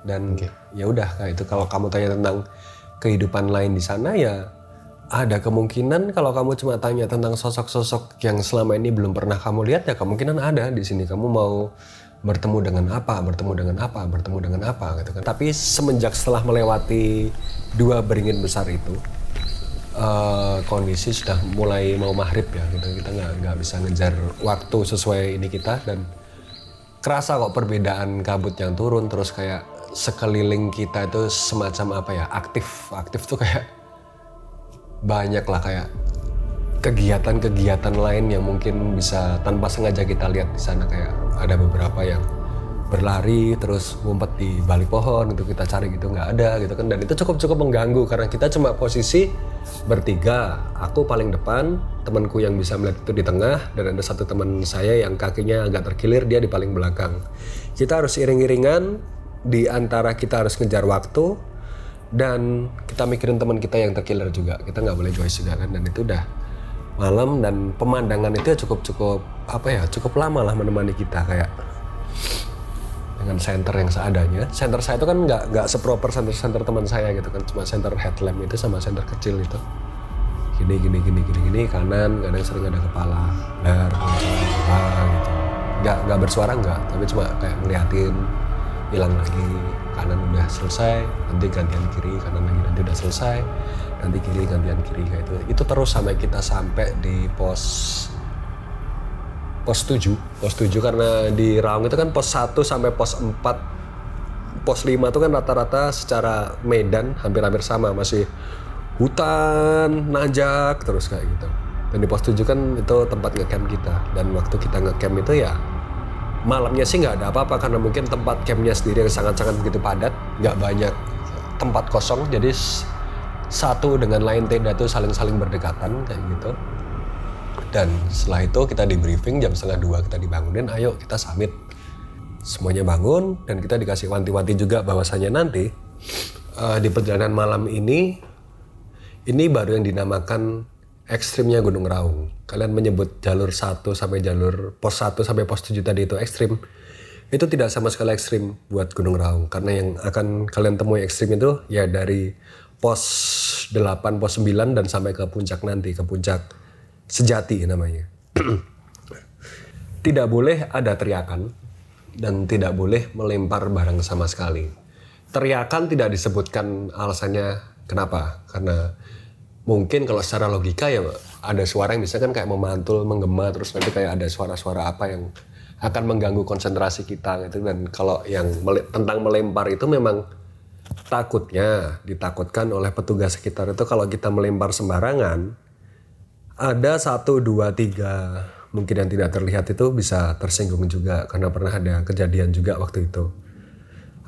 dan ya udah kayak itu. Kalau kamu tanya tentang kehidupan lain di sana, ya ada kemungkinan kalau kamu cuma tanya tentang sosok-sosok yang selama ini belum pernah kamu lihat, ya kemungkinan ada di sini. Kamu mau bertemu dengan apa gitu kan. Tapi setelah melewati 2 beringin besar itu, kondisi sudah mulai mau maghrib ya gitu. Kita nggak bisa ngejar waktu sesuai ini kita, dan kerasa kok perbedaan kabut yang turun, terus kayak sekeliling kita itu semacam apa ya, aktif tuh kayak banyak lah kayak kegiatan lain yang mungkin bisa tanpa sengaja kita lihat di sana. Kayak ada beberapa yang berlari terus ngumpet di balik pohon itu kita cari gitu, nggak ada gitu kan. Dan itu cukup mengganggu karena kita cuma posisi bertiga, aku paling depan, temanku yang bisa melihat itu di tengah, dan ada satu teman saya yang kakinya agak terkilir, dia di paling belakang. Kita harus iring-iringan, di antara kita harus ngejar waktu dan kita mikirin teman kita yang terkilir juga, kita nggak boleh egois juga kan. Dan itu udah malam dan pemandangan itu cukup lama lah menemani kita, kayak dengan senter yang seadanya. Senter saya itu kan nggak seproper senter teman saya gitu kan, cuma senter headlamp itu sama senter kecil itu gini kanan, kadang sering ada kepala gitu, nggak bersuara tapi cuma kayak ngeliatin, hilang lagi, kanan udah selesai, nanti gantian kiri, kanan lagi, nanti udah selesai, nanti kiri, gantian kiri, kayak itu terus sampai kita sampai di pos 7 karena di Raung itu kan pos 1 sampai pos 4, pos 5 itu kan rata-rata secara medan hampir sama, masih hutan, nanjak terus kayak gitu. Dan di pos 7 kan itu tempat ngecamp kita, dan waktu kita ngecamp itu ya malamnya sih nggak ada apa-apa karena mungkin tempat campnya sendiri yang sangat begitu padat, nggak banyak tempat kosong, jadi satu dengan lain tenda tuh saling berdekatan kayak gitu. Dan setelah itu kita di briefing jam 1:30 kita dibangunin, ayo kita summit. Semuanya bangun dan kita dikasih wanti-wanti juga bahwasanya nanti di perjalanan malam ini baru yang dinamakan ekstrimnya Gunung Raung. Kalian menyebut jalur 1 sampai jalur pos 1 sampai pos 7 tadi itu ekstrim. Itu tidak sama sekali ekstrim buat Gunung Raung, karena yang akan kalian temui ekstrim itu ya dari pos 8, pos 9 dan sampai ke puncak nanti, ke puncak sejati namanya. Tidak boleh ada teriakan dan tidak boleh melempar barang sama sekali. Teriakan tidak disebutkan alasannya kenapa, karena mungkin kalau secara logika ya ada suara yang misalkan kayak memantul, menggema, terus nanti kayak ada suara-suara apa yang akan mengganggu konsentrasi kita gitu. Dan kalau yang tentang melempar itu memang ditakutkan oleh petugas sekitar itu kalau kita melempar sembarangan, ada 1, 2, 3 mungkin yang tidak terlihat itu bisa tersinggung juga, karena pernah ada kejadian juga waktu itu.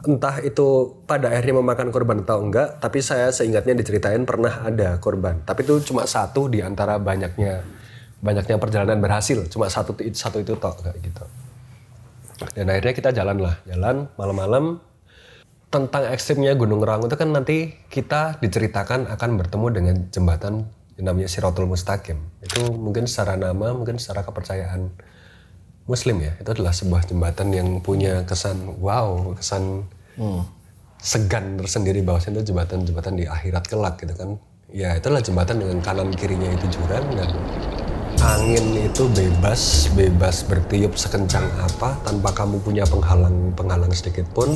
Entah itu pada akhirnya memakan korban atau enggak, tapi saya seingatnya diceritain pernah ada korban. Tapi itu cuma 1 di antara banyaknya perjalanan berhasil, cuma satu itu tok kayak gitu. Dan akhirnya kita jalan malam-malam. Tentang ekstrimnya Gunung Raung itu kan nanti kita diceritakan akan bertemu dengan jembatan yang namanya Shiratul Mustaqim. Itu mungkin secara nama, mungkin secara kepercayaan Muslim ya. Itu adalah sebuah jembatan yang punya kesan wow, kesan segan tersendiri, bahwasanya itu jembatan di akhirat kelak gitu kan. Ya itulah jembatan dengan kanan kirinya itu jurang dan angin itu bebas bertiup sekencang apa tanpa kamu punya penghalang sedikit pun.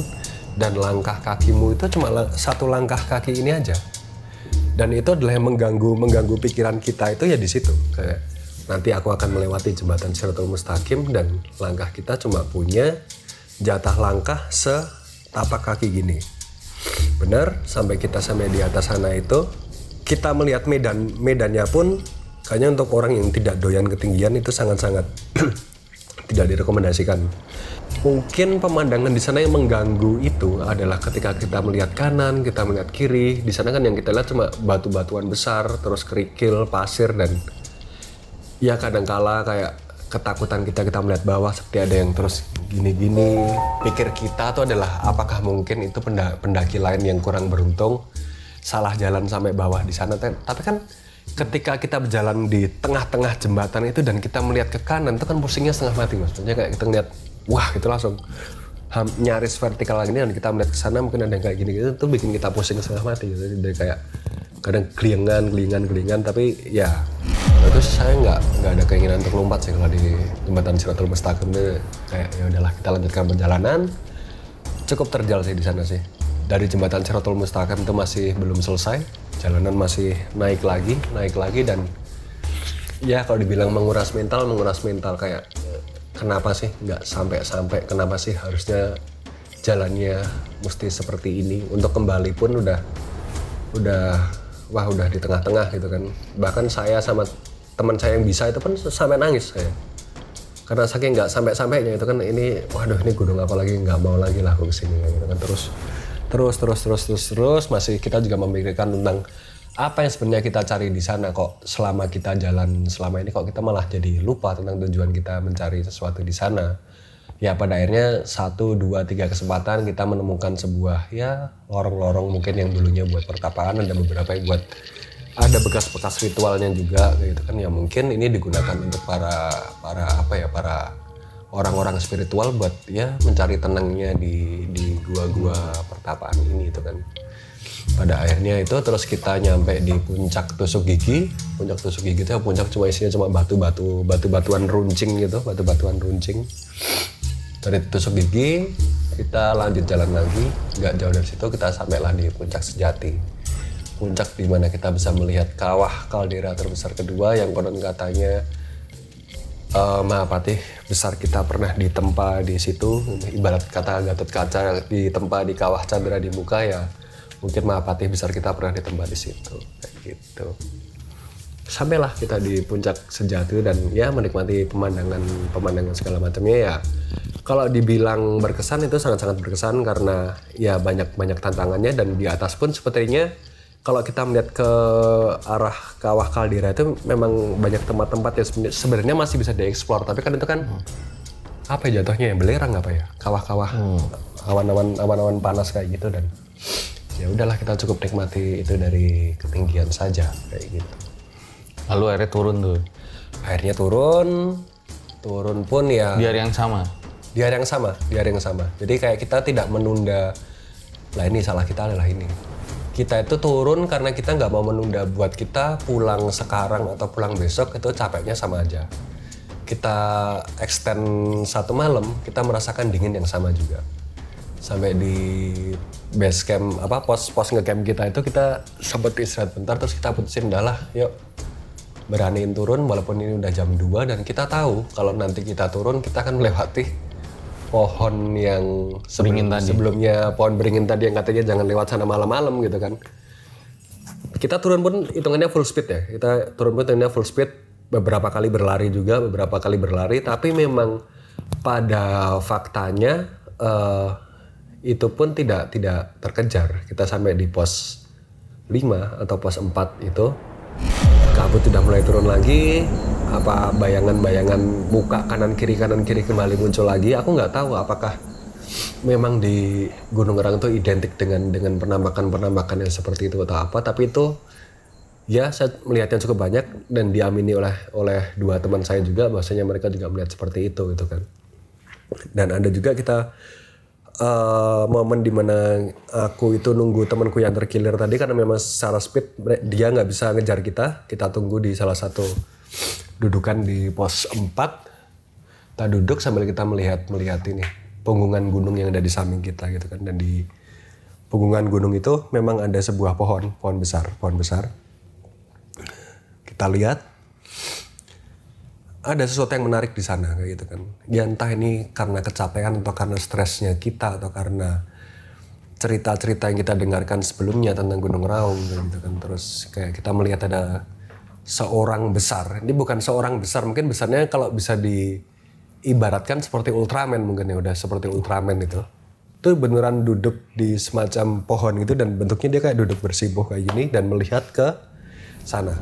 Dan langkah kakimu itu cuma 1 langkah kaki ini aja. Dan itu adalah yang mengganggu pikiran kita itu ya di situ. Kayak nanti aku akan melewati jembatan Shiratul Mustaqim dan langkah kita cuma punya jatah langkah setapak kaki gini. Benar, sampai di atas sana itu kita melihat medannya pun kayaknya untuk orang yang tidak doyan ketinggian itu sangat-sangat tidak direkomendasikan. Mungkin pemandangan di sana yang mengganggu itu adalah ketika kita melihat kanan, kita melihat kiri. Di sana kan yang kita lihat cuma batu-batuan besar, terus kerikil, pasir, dan ya kadangkala kayak ketakutan kita melihat bawah seperti ada yang terus gini-gini. Pikir kita tuh adalah apakah mungkin itu pendaki lain yang kurang beruntung salah jalan sampai bawah di sana. Tapi kan ketika kita berjalan di tengah-tengah jembatan itu dan kita melihat ke kanan itu kan pusingnya setengah mati, maksudnya kayak kita ngeliat wah itu langsung nyaris vertikal lagi dan kita melihat ke sana mungkin ada yang kayak gini gitu, itu bikin kita pusing setengah mati gitu. Jadi kayak kadang gelingan, tapi ya terus saya nggak ada keinginan untuk lompat sih kalau di jembatan Shiratul Mustaqim itu. Kayak ya udahlah kita lanjutkan perjalanan. Cukup terjal sih di sana sih. Dari jembatan Shiratul Mustaqim itu masih belum selesai, jalanan masih naik lagi dan ya kalau dibilang menguras mental kayak kenapa sih nggak sampai, kenapa sih harusnya jalannya mesti seperti ini. Untuk kembali pun udah di tengah-tengah gitu kan. Bahkan saya sama teman saya yang bisa itu pun sampai nangis saya. Karena saking nggak sampai-sampainya itu kan ini, waduh ini gunung apa lagi, nggak mau lagi lah aku kesini gitu kan. Terus masih kita juga memikirkan tentang apa yang sebenarnya kita cari di sana, kok selama kita jalan selama ini kok kita malah jadi lupa tentang tujuan kita mencari sesuatu di sana. Ya pada akhirnya 1, 2, 3 kesempatan kita menemukan sebuah ya lorong-lorong mungkin yang dulunya buat pertapaan, ada beberapa yang buat ada bekas-bekas ritualnya juga gitu kan. Ya mungkin ini digunakan untuk para orang-orang spiritual buat ya mencari tenangnya di gua-gua pertapaan ini itu kan. Pada akhirnya itu terus kita nyampe di puncak tusuk gigi. Puncak tusuk gigi itu puncak cuma isinya cuma batu-batuan runcing gitu, batu-batuan runcing. Dari tusuk gigi kita lanjut jalan lagi, nggak jauh dari situ kita sampailah di puncak sejati. Puncak di mana kita bisa melihat kawah kaldera terbesar kedua yang konon katanya Mahapatih besar kita pernah ditempa di situ. Ibarat kata Gatot Kaca ditempa di kawah Candra di muka, ya mungkin Mahapatih besar kita pernah ditempa di situ kayak gitu. Sampailah kita di puncak sejati dan ya menikmati pemandangan segala macamnya. Ya kalau dibilang berkesan itu sangat-sangat berkesan karena ya banyak tantangannya, dan di atas pun sepertinya kalau kita melihat ke arah kawah kaldera itu memang banyak tempat-tempat yang sebenarnya masih bisa dieksplor, tapi kan itu kan apa ya jatuhnya ya, belerang apa ya, kawah-kawah awan-awan panas kayak gitu. Dan ya udahlah kita cukup nikmati itu dari ketinggian saja kayak gitu. Lalu akhirnya turun tuh. Akhirnya turun pun ya Di hari yang sama. Di hari yang sama. Jadi kayak kita tidak menunda, lah ini salah kita adalah ini. kita itu turun karena kita nggak mau menunda. Buat kita pulang sekarang atau pulang besok itu capeknya sama aja. Kita extend 1 malam, kita merasakan dingin yang sama juga. Sampai di base camp, pos ngecamp kita itu kita sempat istirahat bentar, terus kita putusin udahlah yuk beraniin turun walaupun ini udah jam 2 dan kita tahu kalau nanti kita turun kita akan melewati pohon yang sebelumnya pohon beringin tadi yang katanya jangan lewat sana malam-malam gitu kan. Kita turun pun hitungannya full speed ya, kita turun pun hitungannya full speed, beberapa kali berlari, tapi memang pada faktanya itu pun tidak terkejar. Kita sampai di pos 5 atau pos 4 itu kabut sudah mulai turun lagi, bayangan-bayangan muka kanan kiri kembali muncul lagi. Aku nggak tahu apakah memang di Gunung Ngerang itu identik dengan penambakan yang seperti itu atau apa, tapi itu ya saya melihatnya cukup banyak dan diamini oleh 2 teman saya juga, bahwasanya mereka juga melihat seperti itu gitu kan. Dan ada juga kita momen dimana aku itu nunggu temanku yang terkilir tadi, karena memang secara speed dia nggak bisa ngejar kita tunggu di salah satu dudukan di pos 4. Kita duduk sambil kita melihat ini punggungan gunung yang ada di samping kita gitu kan. Dan di punggungan gunung itu memang ada sebuah pohon besar. Kita lihat ada sesuatu yang menarik di sana kayak gitu kan. Ya entah ini karena kecapean atau karena stresnya kita atau karena cerita-cerita yang kita dengarkan sebelumnya tentang Gunung Raung gitu kan. Terus kayak kita melihat ada seorang besar. Ini bukan seorang besar, mungkin besarnya kalau bisa diibaratkan seperti Ultraman mungkin ya, udah seperti Ultraman itu. Itu beneran duduk di semacam pohon gitu dan bentuknya dia kayak duduk bersimpuh kayak gini dan melihat ke sana,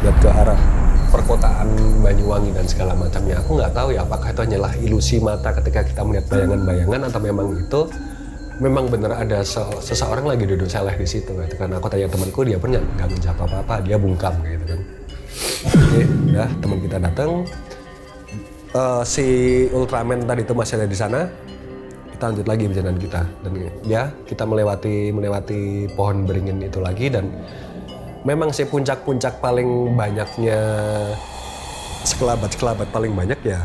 lihat ke arah perkotaan Banyuwangi dan segala macamnya. Aku nggak tahu ya apakah itu hanyalah ilusi mata ketika kita melihat bayangan-bayangan atau memang benar ada seseorang lagi duduk seleh di situ gitu kan. Aku tanya temanku, dia pun nggak menjawab apa-apa, dia bungkam gitu kan. Oke, udah teman kita datang, si Ultraman tadi itu masih ada di sana. Kita lanjut lagi perjalanan kita dan ya kita melewati pohon beringin itu lagi. Dan memang sih puncak-puncak paling banyaknya sekelabat paling banyak ya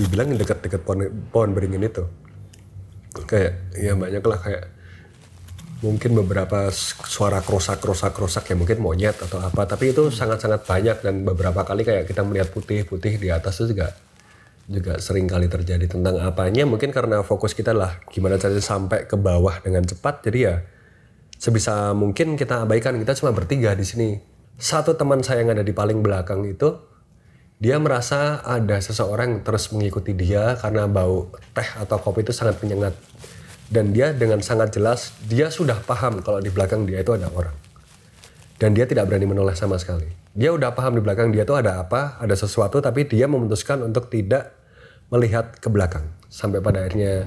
dibilang dekat-dekat pohon beringin itu. Kayak ya banyak lah, kayak mungkin beberapa suara kerosak ya, mungkin monyet atau apa, tapi itu sangat-sangat banyak. Dan beberapa kali kayak kita melihat putih-putih di atas itu juga sering kali terjadi. Tentang apanya mungkin karena fokus kita lah gimana caranya sampai ke bawah dengan cepat, jadi ya sebisa mungkin kita abaikan. Kita cuma bertiga di sini. Satu teman saya yang ada di paling belakang itu, dia merasa ada seseorang yang terus mengikuti dia karena bau teh atau kopi itu sangat menyengat. Dan dia dengan sangat jelas, dia sudah paham kalau di belakang dia itu ada orang. Dan dia tidak berani menoleh sama sekali. Dia udah paham di belakang dia itu ada apa, ada sesuatu, tapi dia memutuskan untuk tidak melihat ke belakang. Sampai pada akhirnya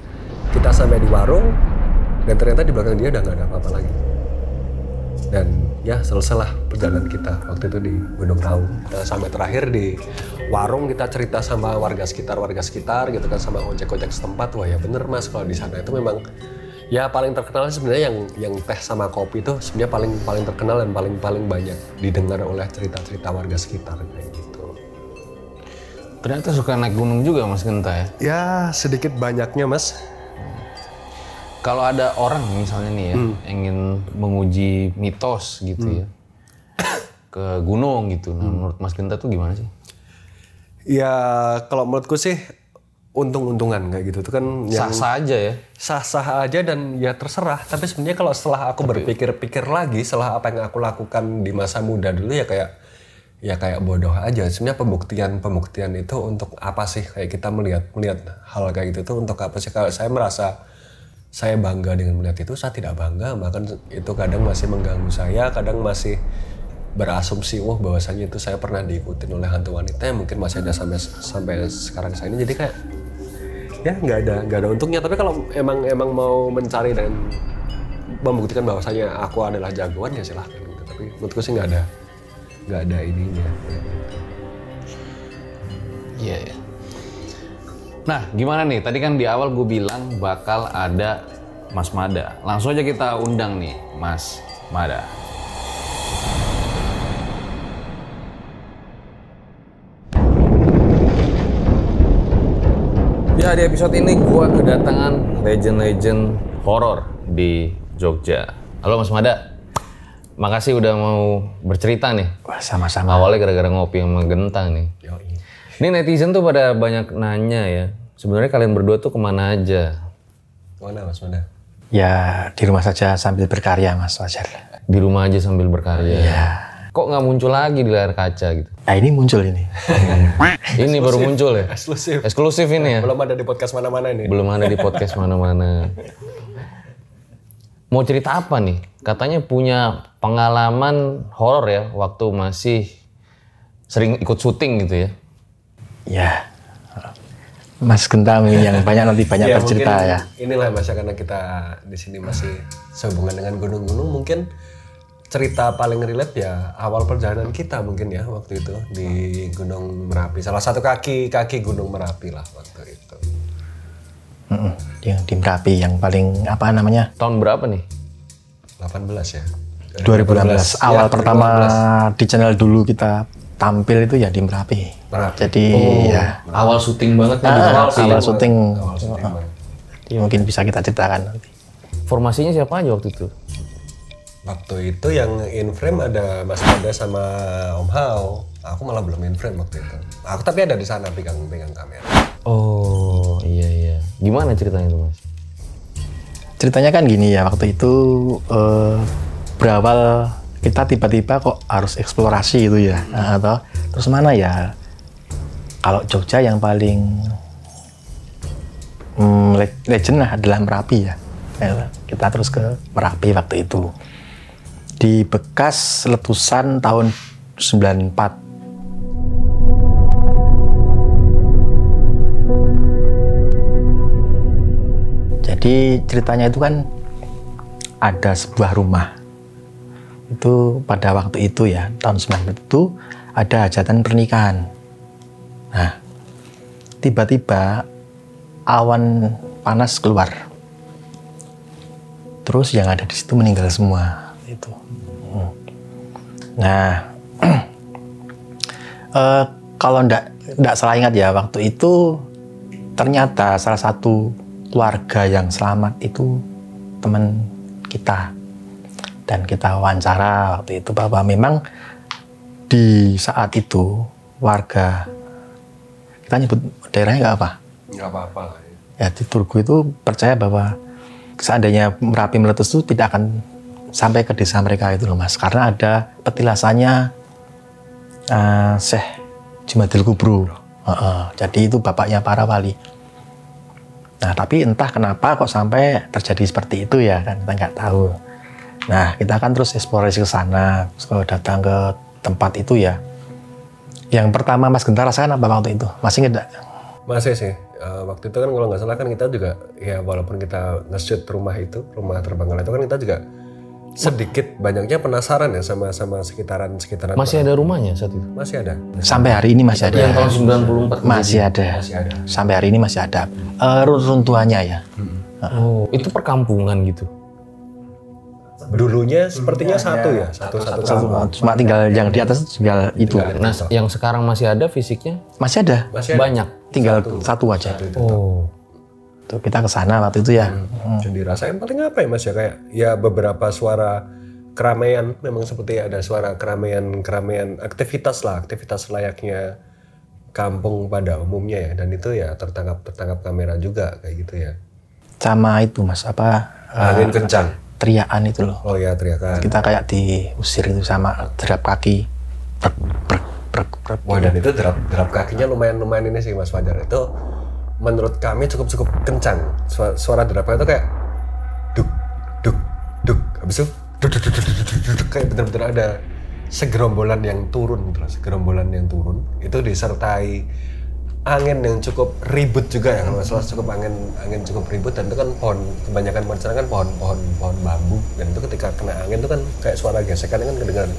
kita sampai di warung, dan ternyata di belakang dia udah gak ada apa-apa lagi. Dan ya selesailah perjalanan kita waktu itu di Gunung Raung. Sampai terakhir di warung kita cerita sama warga sekitar gitu kan, sama ojek-ojek setempat. Wah ya bener mas, kalau di sana itu memang ya paling terkenal sebenarnya yang teh sama kopi itu sebenarnya paling terkenal dan paling banyak didengar oleh cerita-cerita warga sekitar kayak gitu. Ternyata suka naik gunung juga Mas Genta ya? Ya sedikit banyaknya mas. Kalau ada orang misalnya nih ya, ingin menguji mitos gitu ya, ke gunung gitu, nah menurut Mas Genta tuh gimana sih? Ya kalau menurutku sih untung-untungan kayak gitu tuh kan yang Sah-sah aja ya? Sah-sah aja dan ya terserah. Tapi sebenarnya kalau setelah aku berpikir-pikir lagi, setelah apa yang aku lakukan di masa muda dulu ya kayak bodoh aja. Sebenarnya pembuktian itu untuk apa sih? Kayak kita melihat hal kayak gitu tuh untuk apa sih? Kalau saya merasa saya bangga dengan melihat itu, saya tidak bangga, bahkan itu kadang masih mengganggu saya, kadang masih berasumsi bahwasanya itu saya pernah diikutin oleh hantu wanita yang mungkin masih ada sampai sekarang saya ini. Jadi kayak ya nggak ada untungnya. Tapi kalau emang mau mencari dan membuktikan bahwasanya aku adalah jagoan ya silahkan gitu. Tapi menurutku sih nggak ada ininya. Iya. Yeah. Nah, gimana nih? Tadi kan di awal gue bilang bakal ada Mas Mada. Langsung aja kita undang nih, Mas. Mada. Ya, di episode ini gua kedatangan legend-legend horor di Jogja. Halo Mas Mada. Makasih udah mau bercerita nih. Wah, sama-sama. Awalnya gara-gara ngopi sama Genta nih. Ini netizen tuh pada banyak nanya ya. Sebenarnya kalian berdua tuh kemana aja? Mana Mas Mada? Ya di rumah saja sambil berkarya Mas, wajar. Di rumah aja sambil berkarya. Iya. Kok nggak muncul lagi di layar kaca gitu? Nah ini muncul ini. Ini baru muncul ya? Eksklusif. Eksklusif ini ya? Belum ada di podcast mana-mana ini. Belum ada di podcast mana-mana. Mau cerita apa nih? Katanya punya pengalaman horor ya waktu masih sering ikut syuting gitu ya? Ya. Mas Genta yang banyak Ya, bercerita mungkin ya. Inilah Mas, karena kita di sini masih sehubungan dengan gunung-gunung, mungkin cerita paling relate ya awal perjalanan kita mungkin ya waktu itu di Gunung Merapi. Salah satu kaki Gunung Merapi lah waktu itu. Yang di Merapi yang paling apa namanya? Tahun berapa nih? 18 ya. 2018. Awal Ya, pertama 2018. di channel dulu kita tampil itu ya di Merapi. Jadi ya Awal syuting banget nih. awal syuting. Awal syuting banget. Jadi mungkin bisa kita ceritakan nanti. Formasinya siapa aja waktu itu? Waktu itu yang in frame ada Mas Mada sama Om Hao. Aku malah belum in frame waktu itu. Aku tapi ada di sana pegang kamera. Oh iya. Gimana ceritanya tuh Mas? Ceritanya kan gini ya, waktu itu berawal kita tiba-tiba kok harus eksplorasi gitu ya. Nah, atau terus mana ya? Kalau Jogja yang paling legend lah adalah Merapi ya. Kita terus ke Merapi waktu itu. Di bekas letusan tahun 94. Jadi ceritanya itu kan ada sebuah rumah. Itu pada waktu itu ya, tahun 94 itu ada hajatan pernikahan. Nah, tiba-tiba awan panas keluar. Terus yang ada di situ meninggal semua. Itu. Nah, kalau ndak salah ingat ya, waktu itu ternyata salah satu keluarga yang selamat itu teman kita. Dan kita wawancara waktu itu bahwa memang di saat itu warga, kita nyebut daerahnya nggak apa? Nggak apa-apa. Ya di Turgu itu percaya bahwa seandainya Merapi meletus itu tidak akan sampai ke desa mereka itu loh Mas. Karena ada petilasannya Syekh Jumadil Kubro. Jadi itu bapaknya para wali. Nah tapi entah kenapa kok sampai terjadi seperti itu ya kan, kita nggak tahu. Nah kita kan terus eksplorasi ke sana, datang ke tempat itu ya. Yang pertama Mas Genta rasakan apa waktu itu? Masih nggak? Masih sih. Waktu itu kan kalau nggak salah kan kita juga ya walaupun kita nge-shoot rumah terbengkalai itu kan kita juga sedikit banyaknya penasaran ya sama sekitaran. Masih ada rumahnya saat itu? Masih ada. Sampai hari ini masih ada. Yang tahun 94 Masih ada. Sampai hari ini masih ada. Runtuhannya ya. Oh, itu perkampungan gitu? Dulunya sepertinya satu kampung. Cuma tinggal yang di atas tinggal itu. Nah, yang sekarang masih ada fisiknya? Masih ada. Banyak? Tinggal satu aja. Oh. Tuh, kita ke sana waktu itu ya. Dan dirasain paling apa ya Mas ya, kayak ya beberapa suara keramaian, memang seperti ada suara keramaian aktivitas layaknya kampung pada umumnya ya, dan itu ya tertangkap kamera juga kayak gitu ya. Sama itu Mas, angin kencang. Teriakan itu loh. Oh ya, teriakan. Kita kayak diusir itu sama derap kaki. Brek. Wah, dan itu derap kakinya lumayan ini sih Mas Fajar. Itu menurut kami cukup kencang. Suara derapnya itu kayak duk. Habis itu kayak bener-bener ada segerombolan yang turun gitu loh. Itu disertai angin yang cukup ribut juga ya, kalau salah cukup angin cukup ribut, dan itu kan kebanyakan pohon sana kan pohon bambu, dan itu ketika kena angin itu kan kayak suara gesekan kan kedengaran.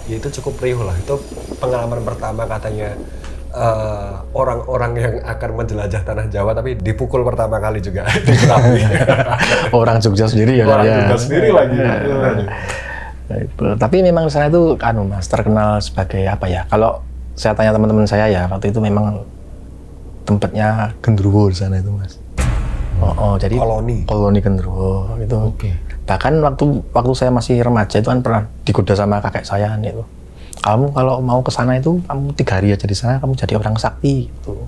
ya itu cukup riuh lah. Itu pengalaman pertama katanya orang-orang yang akan menjelajah tanah Jawa, tapi dipukul pertama kali juga di Merapi. Orang Jogja sendiri ya. Orang Jogja sendiri lagi. Nah, itu. Tapi memang sana itu Mas terkenal sebagai apa ya? Kalau saya tanya teman-teman saya ya, waktu itu memang tempatnya genderuwo di sana itu Mas. Jadi koloni genderuwo itu. Bahkan waktu saya masih remaja itu kan pernah digoda sama kakek saya itu. Kamu kalau mau ke sana itu kamu 3 hari aja di sana, kamu jadi orang sakti gitu.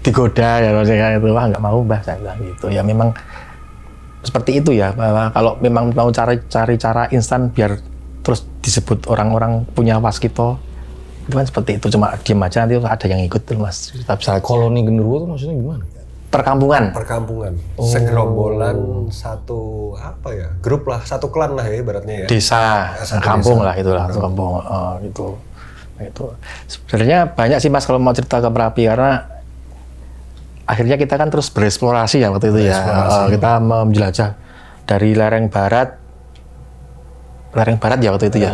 Digoda ya maksudnya itu, wah nggak mau Mbah, saya bilang gitu. Ya memang seperti itu ya, bahwa kalau memang mau cari cara instan biar terus disebut orang-orang punya waskito, itu kan seperti itu, cuma diam aja nanti ada yang ikut tuh Mas. Koloni genderuwo itu maksudnya gimana? Perkampungan. Segerombolan satu grup lah, satu klan lah ya ibaratnya ya. Desa, kampung lah itulah, satu kampung gitu. Itu sebenarnya banyak sih Mas kalau mau cerita ke Merapi, karena akhirnya kita kan terus bereksplorasi ya waktu itu ya. Kita menjelajah dari lereng barat ya waktu itu ya.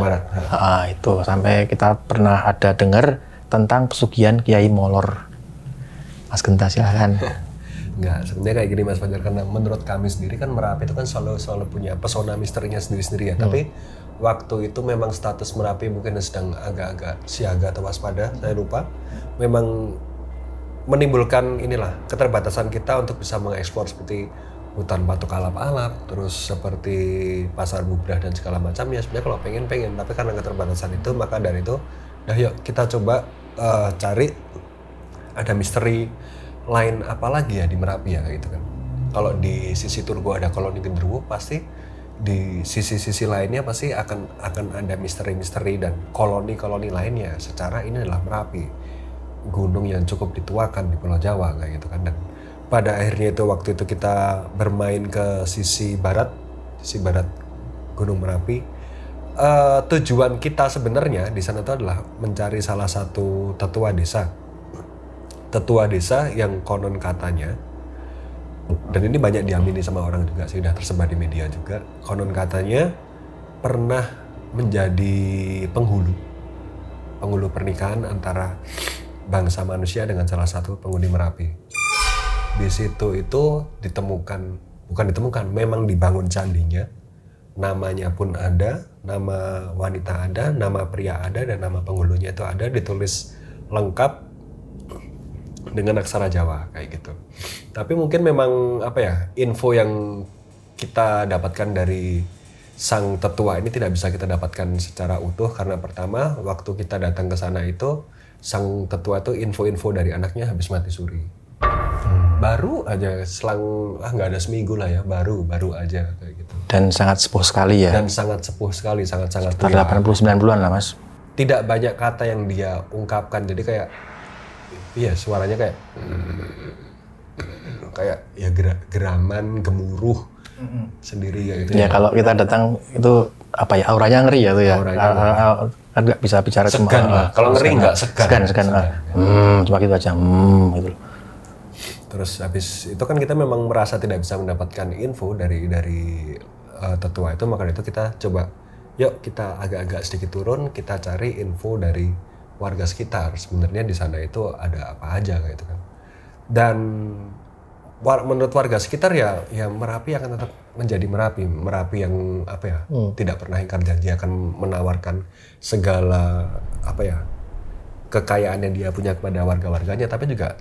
Itu sampai kita pernah ada dengar tentang pesugihan Kiai Molor. Mas Genta silakan. Enggak, sebenarnya kayak gini Mas Fajar, karena menurut kami sendiri kan Merapi itu kan selalu punya pesona misterinya sendiri-sendiri ya. Tapi waktu itu memang status Merapi mungkin sedang agak-agak siaga atau waspada, saya lupa. Memang menimbulkan keterbatasan kita untuk bisa mengeksplor seperti hutan Batok Alap-alap, terus seperti pasar Bubrah dan segala macamnya. Sebenarnya kalau pengen, tapi karena keterbatasan itu, maka dari itu, yuk kita coba cari ada misteri lain apa lagi ya di Merapi ya gitu kan. Kalau di sisi Turgo ada koloni genderuwo, pasti di sisi lainnya pasti akan ada misteri-misteri dan koloni-koloni lainnya. Secara ini adalah Merapi, gunung yang cukup dituakan di Pulau Jawa kayak gitu kan. Dan pada akhirnya itu waktu itu kita bermain ke sisi barat Gunung Merapi. Tujuan kita sebenarnya di sana itu adalah mencari salah satu tetua desa yang konon katanya, dan ini banyak diamini sama orang juga sih, sudah tersebar di media juga, konon katanya pernah menjadi penghulu pernikahan antara bangsa manusia dengan salah satu penghuni Merapi. Di situ itu memang dibangun candinya, namanya pun ada, nama wanita ada, nama pria ada, dan nama penghulunya itu ada, ditulis lengkap dengan aksara Jawa kayak gitu. Tapi mungkin memang info yang kita dapatkan dari sang tetua ini tidak bisa kita dapatkan secara utuh, karena pertama waktu kita datang ke sana itu sang tetua itu info-info dari anaknya habis mati suri. Baru aja selang nggak ada seminggu lah ya, baru aja kayak gitu. Dan sangat sepuh sekali ya. Sangat Sekitar 80-90-an lah Mas. Tidak banyak kata yang dia ungkapkan, jadi kayak suaranya kayak ya geraman, gemuruh sendiri ya gitu. Ya kalau kita datang itu auranya ngeri ya tuh ya. Kan nggak bisa bicara segan cuma. Kalau ngeri nggak segan. Cuma gitu aja. Gitu. Terus habis itu kan kita memang merasa tidak bisa mendapatkan info dari tetua itu, maka itu kita coba, yuk kita agak-agak sedikit turun, kita cari info dari warga sekitar. Sebenarnya di sana itu ada apa aja kayak gitu kan. Dan menurut warga sekitar ya Merapi akan tetap menjadi Merapi yang tidak pernah ingkar janji, akan menawarkan segala kekayaan yang dia punya kepada warga-warganya, tapi juga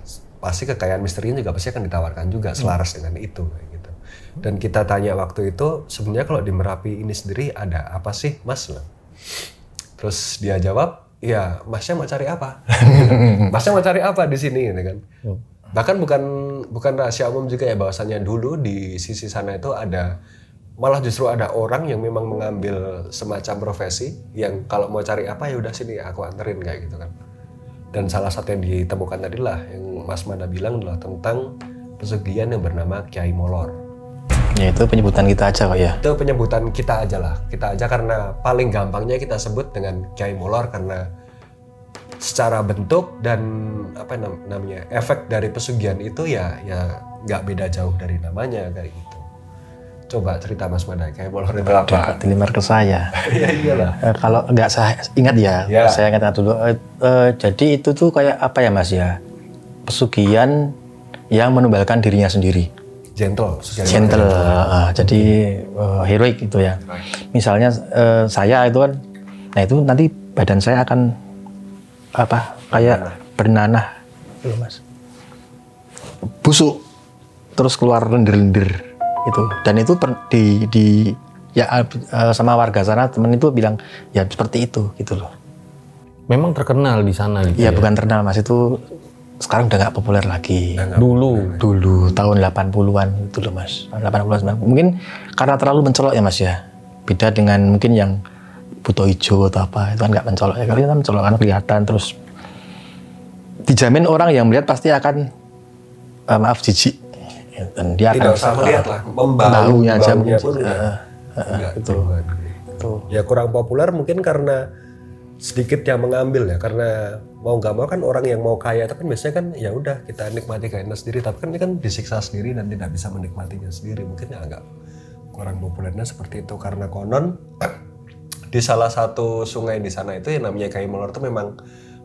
pasti kekayaan misterinya juga pasti akan ditawarkan juga selaras dengan itu kayak gitu. Dan kita tanya waktu itu, sebenarnya kalau di Merapi ini sendiri ada apa sih Mas? Terus dia jawab, ya Masnya mau cari apa? Masnya mau cari apa di sini gitu kan? Bahkan bukan rahasia umum juga ya, bahwasannya dulu di sisi sana itu malah justru ada orang yang memang mengambil semacam profesi yang kalau mau cari apa ya udah sini aku anterin kayak gitu kan. Dan salah satu yang ditemukan tadi lah yang Mas Manda bilang adalah tentang pesugihan yang bernama Kiai Molor. Ya itu penyebutan kita aja kok ya. Itu penyebutan kita aja lah. Kita aja karena paling gampangnya kita sebut dengan Kiai Molor, karena secara bentuk dan efek dari pesugihan itu ya nggak beda jauh dari namanya kayak gitu. Coba cerita Mas Mada, kayak molor itu apa? Deliver ke saya. Iya iyalah. Kalau nggak saya ingat ya, Ya. saya ingat dulu. Jadi itu tuh kayak apa ya Mas ya? Pesugihan yang menumbalkan dirinya sendiri. Gentle. Jadi heroik gitu ya. Misalnya saya itu kan, nah itu nanti badan saya akan apa? Kayak bernanah, gitu Mas. Busuk, terus keluar lendir-lendir. Itu dan itu sama warga sana temen itu bilang ya seperti itu gitu loh. Memang terkenal di sana gitu. Ya bukan terkenal Mas, itu sekarang udah nggak populer lagi. Dulu Tahun 80-an itu loh Mas. 80-an mungkin karena terlalu mencolok ya Mas ya. Beda dengan mungkin yang buto hijau atau apa, itu kan nggak mencolok ya. Kali kan mencolok kan kelihatan, terus dijamin orang yang melihat pasti akan maaf jijik. Dan dia Tidak akan usah melihat lah, baunya aja mungkin. pun enggak itu. gitu. Ya kurang populer mungkin karena sedikit yang mengambil ya, karena mau nggak mau kan orang yang mau kaya itu kan biasanya kan ya udah kita nikmati kayaknya sendiri, tapi kan ini kan disiksa sendiri dan tidak bisa menikmatinya sendiri, mungkin ya agak kurang populernya seperti itu. Karena konon di salah satu sungai di sana itu yang namanya Kiai Molor itu memang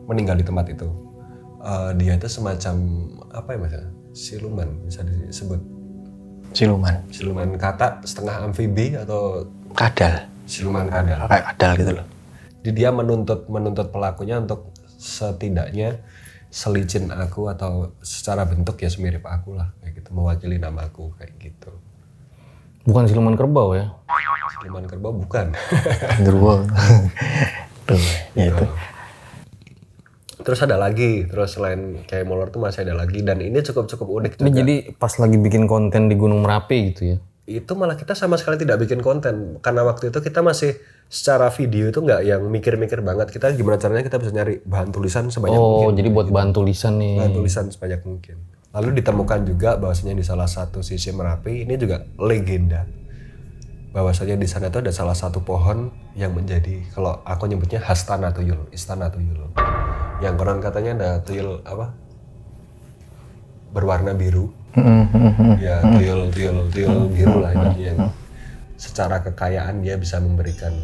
meninggal di tempat itu. Dia itu semacam apa ya Mas? Siluman bisa disebut. Siluman kata setengah amfibi atau Kadal. siluman kadal. Kayak kadal gitu loh. Jadi dia menuntut pelakunya untuk setidaknya selicin aku atau secara bentuk ya semirip aku lah kayak gitu, mewakili namaku kayak gitu. bukan siluman kerbau ya. Siluman kerbau bukan. Genderuwo. Tuh, ya itu. Terus ada lagi, terus selain kayak molor tuh masih ada lagi, dan ini cukup unik Ini juga. jadi pas lagi bikin konten di Gunung Merapi gitu ya. Itu malah kita sama sekali tidak bikin konten, karena waktu itu kita masih secara video itu nggak yang mikir-mikir banget kita gimana caranya kita bisa nyari bahan tulisan sebanyak mungkin. Oh, jadi buat bahan tulisan nih. Bahan tulisan sebanyak mungkin. Lalu ditemukan juga bahwasanya di salah satu sisi Merapi ini juga legenda. Bahwasanya di sana itu ada salah satu pohon yang menjadi, kalau aku nyebutnya Hastana Tuyul, Istana Tuyul. Yang konon katanya ada tuyul apa? Berwarna biru. Ya, tuyul biru lah yang secara kekayaan dia bisa memberikan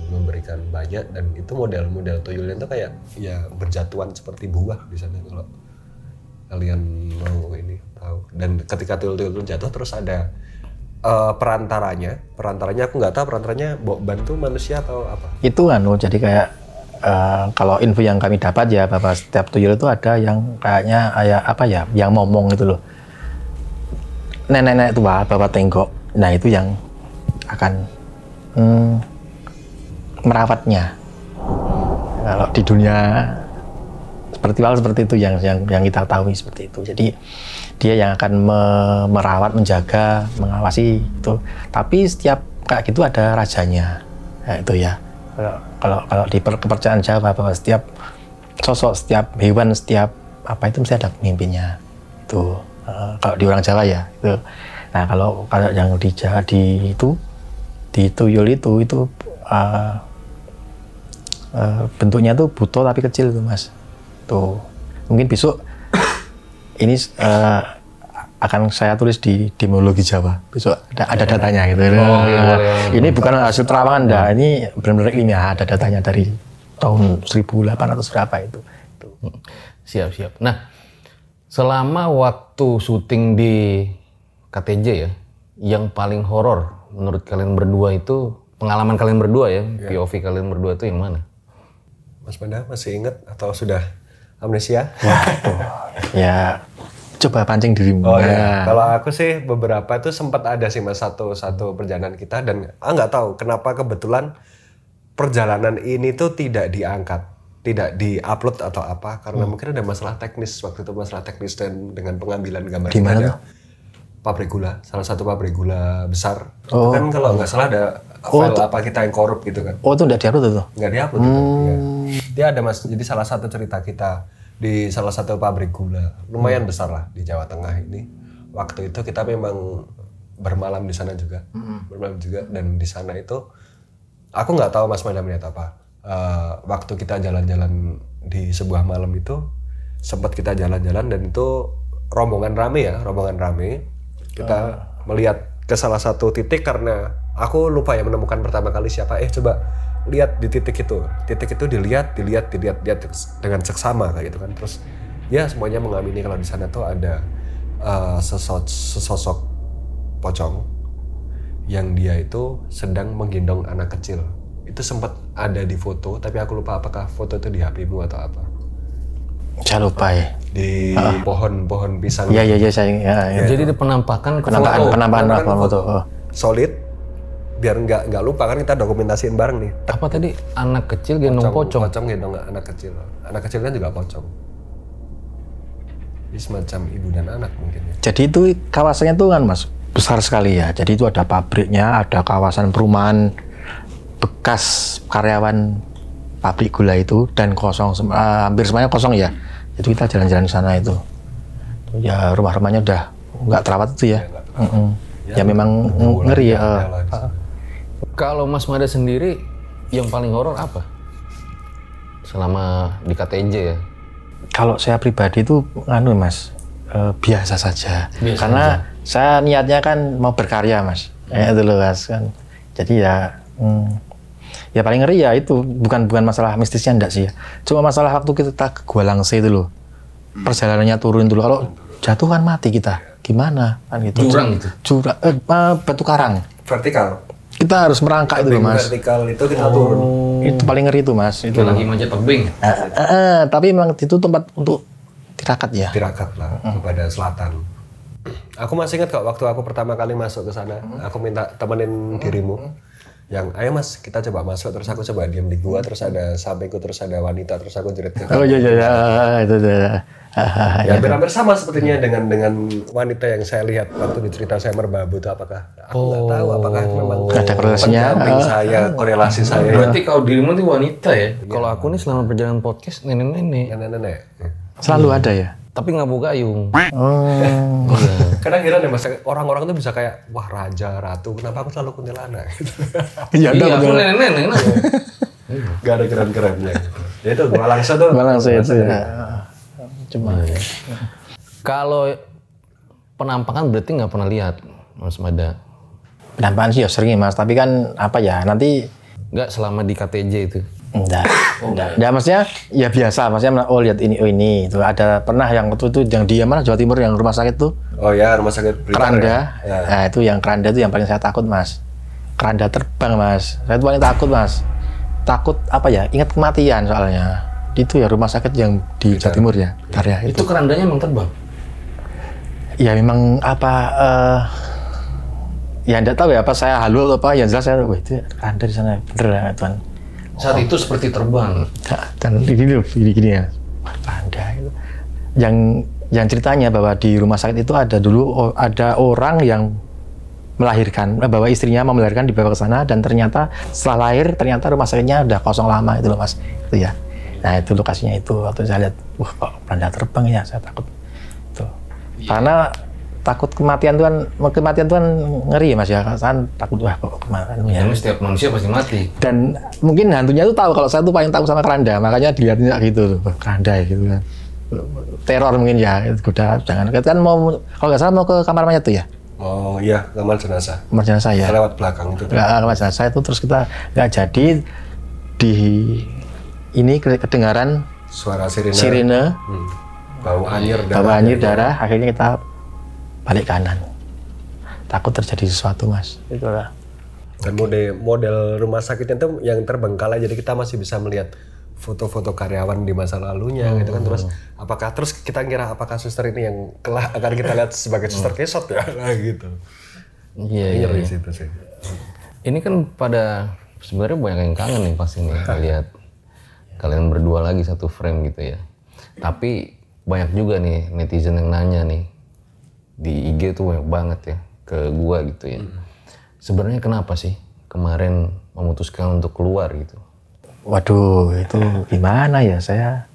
banyak, dan itu model tuyulnya itu kayak ya berjatuhan seperti buah di sana kalau kalian mau ini tahu. Dan ketika tuyul itu jatuh terus ada perantaranya aku nggak tahu perantaranya bantu manusia atau apa. Itu jadi kayak kalau info yang kami dapat ya, bahwa setiap tuyul itu ada yang kayaknya yang ngomong itu loh. Nenek-nenek tua, bapak tenggok. Nah itu yang akan merawatnya. Kalau di dunia seperti itu yang kita tahu seperti itu. Jadi dia yang akan merawat, menjaga, mengawasi itu. Tapi setiap kayak gitu ada rajanya. Nah, itu ya. Kalau di kepercayaan Jawa, bahwa setiap sosok, setiap hewan, setiap apa itu mesti ada pemimpinnya. Itu kalau di orang Jawa ya. Itu. Nah kalau yang di Jawa di tuyul itu bentuknya tuh buto tapi kecil tuh Mas. Tuh mungkin besok ini akan saya tulis di Demologi Jawa. Besok ada datanya gitu. Ini bukan hasil terawangan, ini benar-benar ilmiah, ada datanya dari tahun 1800 berapa itu. Siap. Nah, selama waktu syuting di KTJ ya, yang paling horor menurut kalian berdua itu, pengalaman kalian berdua ya, POV kalian berdua itu yang mana? Mas Manda masih ingat atau sudah amnesia? Ya, coba pancing dirimu. Oh iya, kalau aku sih beberapa itu sempat ada sih Mas, satu perjalanan kita, dan nggak tahu kenapa kebetulan perjalanan ini tuh tidak diangkat, tidak diupload atau apa, karena mungkin ada masalah teknis waktu itu, masalah teknis dan dengan pengambilan gambar. Di mana tuh? Pabrik gula, salah satu pabrik gula besar. Itu kan kalau nggak salah ada file apa kita yang korup gitu kan. Oh itu nggak diupload tuh? Nggak diupload itu. Ya. Dia ada Mas, jadi salah satu cerita kita di salah satu pabrik gula lumayan besar lah di Jawa Tengah ini. Waktu itu kita memang bermalam di sana juga, dan di sana itu aku nggak tahu Mas Manda melihat apa. Waktu kita jalan-jalan di sebuah malam itu sempat kita jalan-jalan, dan itu rombongan rame. Kita melihat ke salah satu titik karena aku lupa ya menemukan pertama kali siapa. Coba lihat di titik itu. Titik itu dilihat dengan seksama kayak gitu kan. Terus ya semuanya mengamini kalau di sana tuh ada sesosok pocong yang dia itu sedang menggendong anak kecil. Itu sempat ada di foto, tapi aku lupa apakah foto itu di HP-mu atau apa. Saya lupa ya. Di pohon pisang. Iya saya. Jadi ada penampakan foto. Solid. Biar nggak lupa kan kita dokumentasiin bareng nih. Apa tadi? Anak kecil gendong pocong. Pocong gendong anak kecil. Anak kecil kan juga pocong. Ini semacam ibu dan anak mungkin ya. Jadi itu kawasannya tuh kan Mas besar sekali ya. Jadi itu ada pabriknya, ada kawasan perumahan bekas karyawan pabrik gula itu dan kosong, hampir semuanya kosong ya. Itu kita jalan-jalan di sana itu. Ya rumah-rumahnya udah nggak terawat itu ya. Ya memang ngeri ya. Kalau Mas Mada sendiri yang paling horor apa? Selama di KTJ ya? Kalau saya pribadi itu Mas, biasa saja. Karena saya niatnya kan mau berkarya Mas. Itu loh Mas kan. Jadi ya paling ngeri ya itu bukan masalah mistisnya enggak sih ya. Cuma masalah waktu kita ke Gua Langse itu loh. Perjalanannya turun dulu. Kalau jatuh kan mati kita. Gimana kan gitu. Jurang itu. Batu karang. Vertikal. Kita harus merangkak itu loh Mas. Vertikal itu kita turun. Itu paling ngeri itu Mas. Itu lagi manjat tebing. Tapi memang itu tempat untuk tirakat ya. Tirakat lah kepada selatan. Aku masih ingat kok waktu aku pertama kali masuk ke sana, aku minta temenin dirimu. Yang ayo Mas kita coba masuk, terus aku coba diam di gua, terus ada sampingku, terus ada wanita, terus aku jerit ke kamu. Oh iya itu ya. Ya hampir sama sepertinya dengan wanita yang saya lihat waktu di cerita saya merbabu itu. Apakah aku nggak tahu apakah memang ada korelasinya korelasi saya. Berarti kalau dirimu itu wanita ya? Kalau aku nih selama perjalanan podcast nenek-nenek selalu ada ya. Tapi nggak bawa gayung. Kadang heran ya Mas, orang-orang tuh bisa kayak wah raja, ratu, kenapa aku selalu kuntilanak gitu. Iya aku nenek-nenek. Gak ada keren-kerennya. Ya itu Gua Langse tuh. Gua Langse itu ya. Cuma kalau penampakan berarti nggak pernah lihat Mas Mada? Penampakan sih ya sering Mas, tapi kan apa ya nanti nggak selama di KTJ itu? Enggak. Ya maksudnya ya biasa, maksudnya lihat ini itu ada pernah yang waktu itu yang di mana Jawa Timur yang rumah sakit tuh. Oh ya, rumah sakit Blitar. Keranda. Ya. Nah, itu yang keranda itu yang paling saya takut Mas. Keranda terbang Mas. Saya tuh paling takut Mas. Takut apa ya? Ingat kematian soalnya. Itu ya rumah sakit yang di Jawa Timur ya. Karya itu. Itu kerandanya emang terbang? Ya memang apa ya enggak tahu ya apa saya halu atau apa, yang jelas saya itu keranda di sana bener ya Tuan. Saat itu seperti terbang. Dan gini ya, keranda itu. Yang ceritanya bahwa di rumah sakit itu ada orang yang melahirkan, bahwa istrinya mau melahirkan dibawa ke sana dan ternyata setelah lahir ternyata rumah sakitnya udah kosong lama itu loh Mas. Itu ya. Nah, itu lokasinya itu waktu saya lihat, wah kok keranda terbang ya, saya takut. Tuh. Karena takut kematian itu kan ngeri ya Mas ya, kan takut wah kok kematian ya. Setiap manusia pasti mati. Dan mungkin hantunya tuh tahu kalau saya tuh paling takut sama keranda, makanya dilihatnya gitu, keranda gitu kan. Teror mungkin ya, udah jangan. Kan mau kalau nggak salah mau ke kamar mayat tuh ya. Oh iya, kamar jenazah. Kamar jenazah ya. Lewat belakang itu. Kamar jenazah itu terus kita nggak jadi di ini kedengaran suara sirine. Bau anyir darah, akhirnya kita balik kanan. Takut terjadi sesuatu Mas. Itulah. Dan model rumah sakitnya itu yang terbengkalai, jadi kita masih bisa melihat foto-foto karyawan di masa lalunya gitu kan. Terus terus kita kira apakah suster ini yang kelak akan kita lihat sebagai suster kesot ya gitu. Iya. Di situ sih. Ini kan sebenarnya banyak yang kangen nih pasti nih lihat kalian berdua lagi satu frame gitu ya. Tapi banyak juga nih netizen yang nanya nih di IG tuh banyak banget ya ke gua gitu ya. Sebenarnya kenapa sih kemarin memutuskan untuk keluar gitu? Waduh, itu gimana ya saya?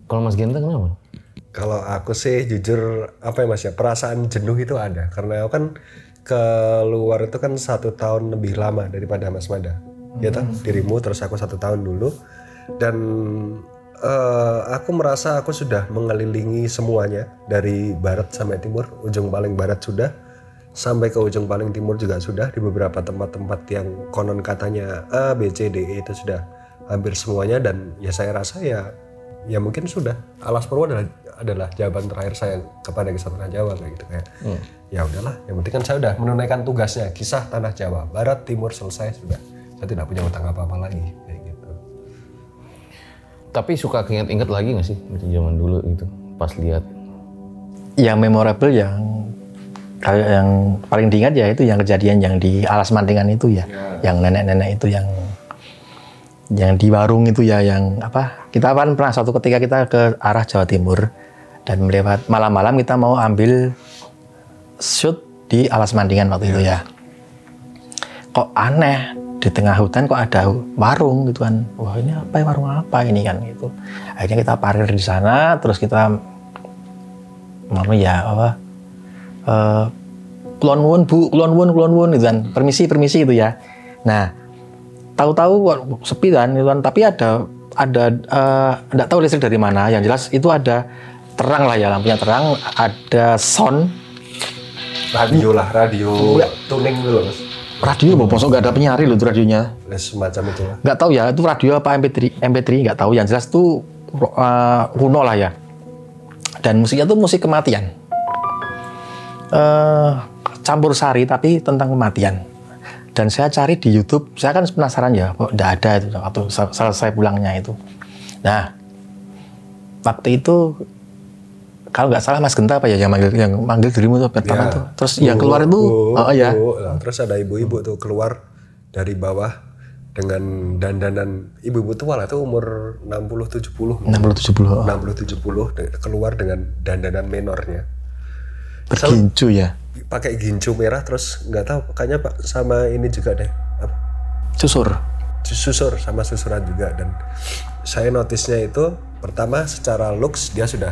Kalau Mas Genta kenapa? Kalau aku sih jujur apa ya Mas ya, perasaan jenuh itu ada karena aku kan keluar itu kan 1 tahun lebih lama daripada Mas Mada. Ya toh, dirimu terus aku 1 tahun dulu dan Aku merasa aku sudah mengelilingi semuanya dari barat sampai timur, ujung paling barat sudah, sampai ke ujung paling timur juga sudah, di beberapa tempat-tempat yang konon katanya A, B, C, D, E itu sudah hampir semuanya, dan ya saya rasa ya mungkin sudah. Alas Purwo adalah jawaban terakhir saya kepada kisah Tanah Jawa kayak gitu kayak. Ya udahlah, yang penting kan saya udah menunaikan tugasnya, kisah Tanah Jawa, barat, timur selesai sudah. Saya tidak punya utang apa-apa lagi kayak gitu. Tapi suka keinget-inget lagi nggak sih dari zaman dulu gitu pas lihat? Yang memorable yang paling diingat ya itu yang kejadian yang di Alas Mantingan itu ya, yang nenek-nenek itu yang di warung itu ya, yang apa, kita kan pernah suatu ketika kita ke arah Jawa Timur dan melewat malam-malam kita mau ambil shoot di Alas Mantingan waktu itu ya. Kok aneh, di tengah hutan kok ada warung gitu kan. Wah, ini apa ya, warung apa ini kan gitu. Akhirnya kita parkir di sana, terus kita mau ya apa, kulon wun gitu kan. Permisi gitu ya. Nah, tahu-tahu sepi kan gitu kan, tapi ada enggak tahu listrik dari mana. Yang jelas itu ada terang lah ya, lampunya terang, ada sound Radio tuning dulu Mas. Radio, bosok nggak ada penyaring loh itu radionya. Semacam itu lah. Nggak tahu ya, itu radio apa MP3 nggak tahu. Yang jelas tuh kuno lah ya. Dan musiknya tuh musik kematian. Campur sari tapi tentang kematian. Dan saya cari di YouTube, saya kan penasaran ya, kok nggak ada itu waktu selesai pulangnya itu. Nah, waktu itu kalau nggak salah Mas Genta apa ya yang manggil dirimu tuh pertama tuh. Terus yang keluar itu Nah, terus ada ibu-ibu tuh keluar dari bawah dengan dandanan ibu-ibu tua lah, tuh umur 60-70 keluar dengan dandanan menornya. Bergincu ya. Pakai gincu merah, terus nggak tahu kayaknya Pak sama ini juga deh. Apa? Susur sama susuran juga. Dan saya notice-nya itu pertama secara looks dia sudah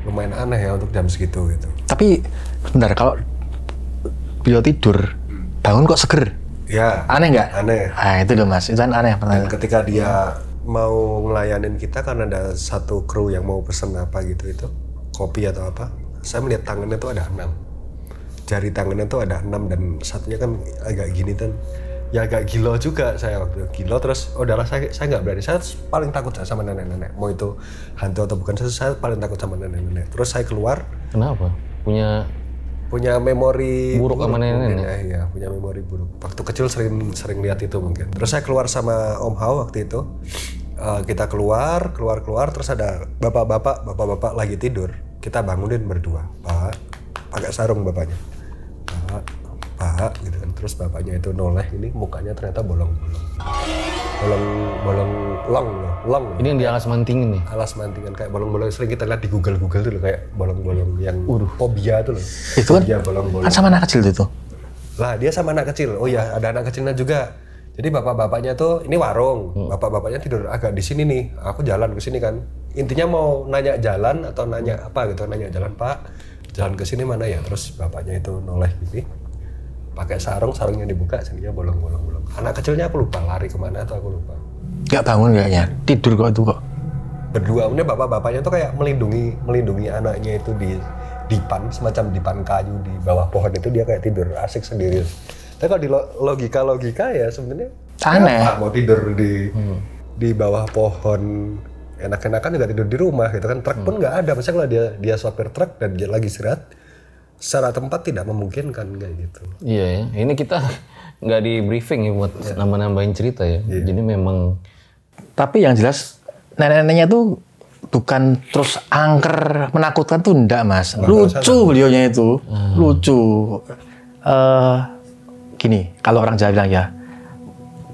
lumayan aneh ya untuk jam segitu gitu. Tapi sebentar, kalau beliau tidur bangun kok seger? Ya. Aneh nggak? Aneh. Ah itu loh Mas, itu kan aneh. Dan ketika dia mau ngelayanin kita karena ada satu kru yang mau pesen apa gitu itu kopi atau apa, saya melihat tangannya tuh ada 6. Jari tangannya tuh ada 6 dan satunya kan agak gini kan. Ya agak gila juga saya waktu itu. Gila terus udahlah saya nggak berani. Saya paling takut sama nenek-nenek. Mau itu hantu atau bukan, saya paling takut sama nenek-nenek. Terus saya keluar. Kenapa? Punya memori buruk sama nenek-nenek? Iya, punya memori buruk. Waktu kecil sering lihat itu mungkin. Terus saya keluar sama Om Hao waktu itu. Kita keluar, terus ada bapak-bapak lagi tidur. Kita bangunin berdua. Pak, pakai sarung bapaknya. Pak, gitu kan. Terus bapaknya itu noleh, ini mukanya ternyata bolong long. Ini yang di Alas Mantingan nih? Alas Mantingan, kayak bolong-bolong sering kita lihat di Google tuh loh, kayak bolong-bolong yang fobia tuh loh. Itu kan bolong-bolong. Kan sama anak kecil itu. Lah dia sama anak kecil. Oh ya, ada anak kecilnya juga. Jadi bapak-bapaknya tuh, ini warung. Bapak-bapaknya tidur agak di sini nih. Aku jalan ke sini kan. Intinya mau nanya jalan atau nanya apa gitu, nanya jalan Pak. Jalan ke sini mana ya? Terus bapaknya itu noleh gini. Pakai sarungnya dibuka, sininya bolong. Anak kecilnya aku lupa lari kemana atau aku lupa. Nggak bangun kayaknya, tidur kok itu kok. Berdua, ini bapak-bapaknya tuh kayak melindungi anaknya itu di dipan, semacam dipan kayu di bawah pohon itu, dia kayak tidur asik sendiri. Tapi kalau di logika ya sebenarnya aneh. Mau tidur di bawah pohon, enak-enakan juga tidur di rumah gitu kan. Truk pun nggak ada, maksudnya kalau dia sopir truk dan dia lagi istirahat, secara tempat tidak memungkinkan kayak gitu. Iya ya, ini kita nggak di briefing ya buat nambah-nambahin cerita ya. Jadi memang. Tapi yang jelas nenek-neneknya tuh bukan terus angker menakutkan tuh enggak Mas. Lucu beliaunya itu, lucu. Gini, kalau orang Jawa bilang ya,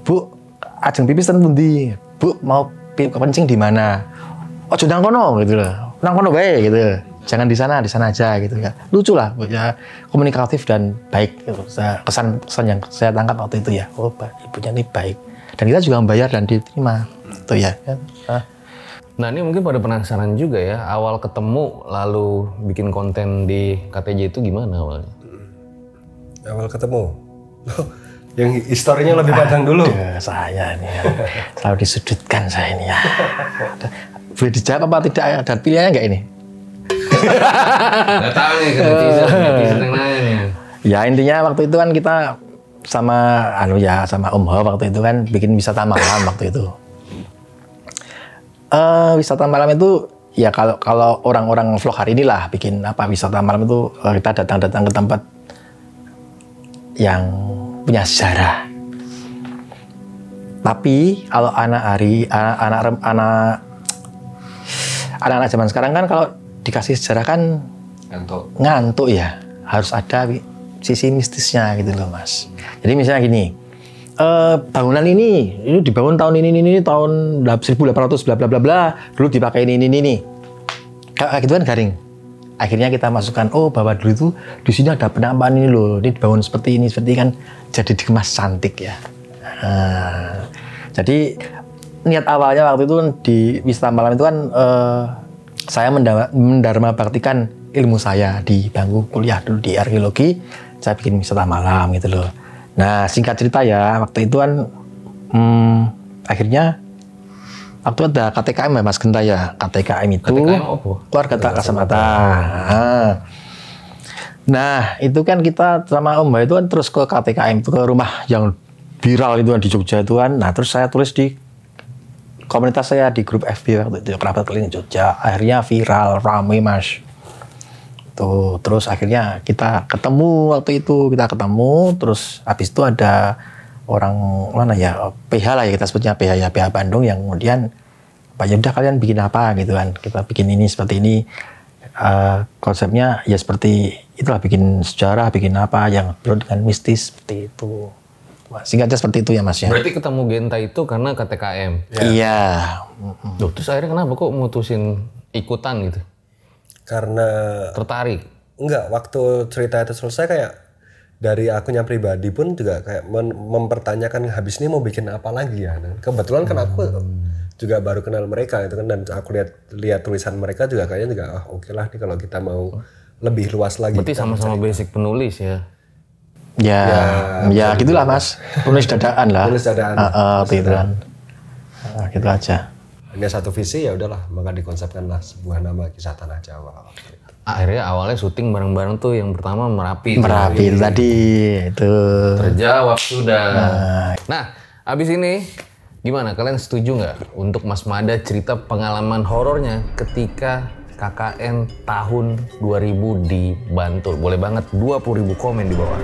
Bu, ajeng pipis ten pundi? Bu, mau kencing di mana? Ojo nang kono gitu loh. Nang kono bae gitu. Jangan di sana aja gitu ya. Lucu lah, ya, komunikatif dan baik gitu. Kesan yang saya tangkap waktu itu ya. Oh, ibunya ini baik. Dan kita juga membayar dan diterima. Itu ya. Nah, ini mungkin pada penasaran juga ya, awal ketemu lalu bikin konten di KTJ itu gimana awalnya? Awal ketemu? Yang historinya lebih panjang dulu. Saya ini ya. Selalu disudutkan saya ini ya. boleh dijawab apa tidak ya? Ada pilihannya nggak ini? Nggak tahu nih, netizen yang nanya nih. Ya intinya waktu itu kan kita sama sama Om Ho waktu itu kan bikin wisata malam waktu itu. Wisata malam itu ya kalau orang-orang vlog hari inilah bikin apa wisata malam itu kita datang ke tempat yang punya sejarah. Tapi kalau anak-anak zaman sekarang kan kalau dikasih sejarah kan ngantuk ya, harus ada sisi mistisnya gitu loh Mas. Jadi misalnya gini, bangunan ini dibangun tahun ini tahun 1800 bla bla bla bla, dulu dipakai ini. Kayak gitu kan garing. Akhirnya kita masukkan bahwa dulu itu di sini ada penampakan ini loh, ini dibangun seperti ini kan jadi dikemas cantik ya. Jadi niat awalnya waktu itu di wisata malam itu kan saya mendarma baktikan ilmu saya di bangku kuliah dulu di arkeologi, saya bikin wisata malam gitu loh. Nah singkat cerita ya waktu itu kan akhirnya waktu ada KTKM ya Mas Genta ya, KTKM itu keluarga tak kasat mata. Nah itu kan kita sama Om Mbak itu kan terus ke KTKM itu ke rumah yang viral itu kan di Jogja itu kan. Nah terus saya tulis di komunitas saya di grup FB waktu itu Kerabat Keliling Jogja, akhirnya viral ramai Mas. Tuh terus akhirnya kita ketemu terus habis itu ada orang mana ya PH lah ya kita sebutnya PH ya, PH Bandung yang kemudian Pak ya udah kalian bikin apa gitu kan, kita bikin ini seperti ini, konsepnya ya seperti itulah, bikin sejarah, bikin apa yang penuh dengan mistis seperti itu. Singkatnya seperti itu ya Mas ya. Berarti ketemu Genta itu karena KTKM? Iya. Loh, terus akhirnya kenapa kok mutusin ikutan gitu? Karena tertarik? Enggak, waktu cerita itu selesai kayak dari akunya pribadi pun juga kayak mempertanyakan habis ini mau bikin apa lagi ya. Dan kebetulan kan aku juga baru kenal mereka itu kan, dan aku lihat tulisan mereka juga kayaknya juga oke lah nih kalau kita mau lebih luas lagi. Berarti sama-sama basic penulis ya? Ya gitulah Mas, penulis dadaan lah. Penulis dadaan. Gitu kan. Gitu aja. Hanya satu visi ya udahlah, maka dikonsepkanlah sebuah nama Kisah Tanah Jawa. Akhirnya awalnya syuting bareng-bareng tuh yang pertama Merapi itu tadi itu. Terjawab sudah. Nah, abis ini gimana? Kalian setuju nggak untuk Mas Mada cerita pengalaman horornya ketika KKN tahun 2000 di Bantul? Boleh banget 20.000 komen di bawah.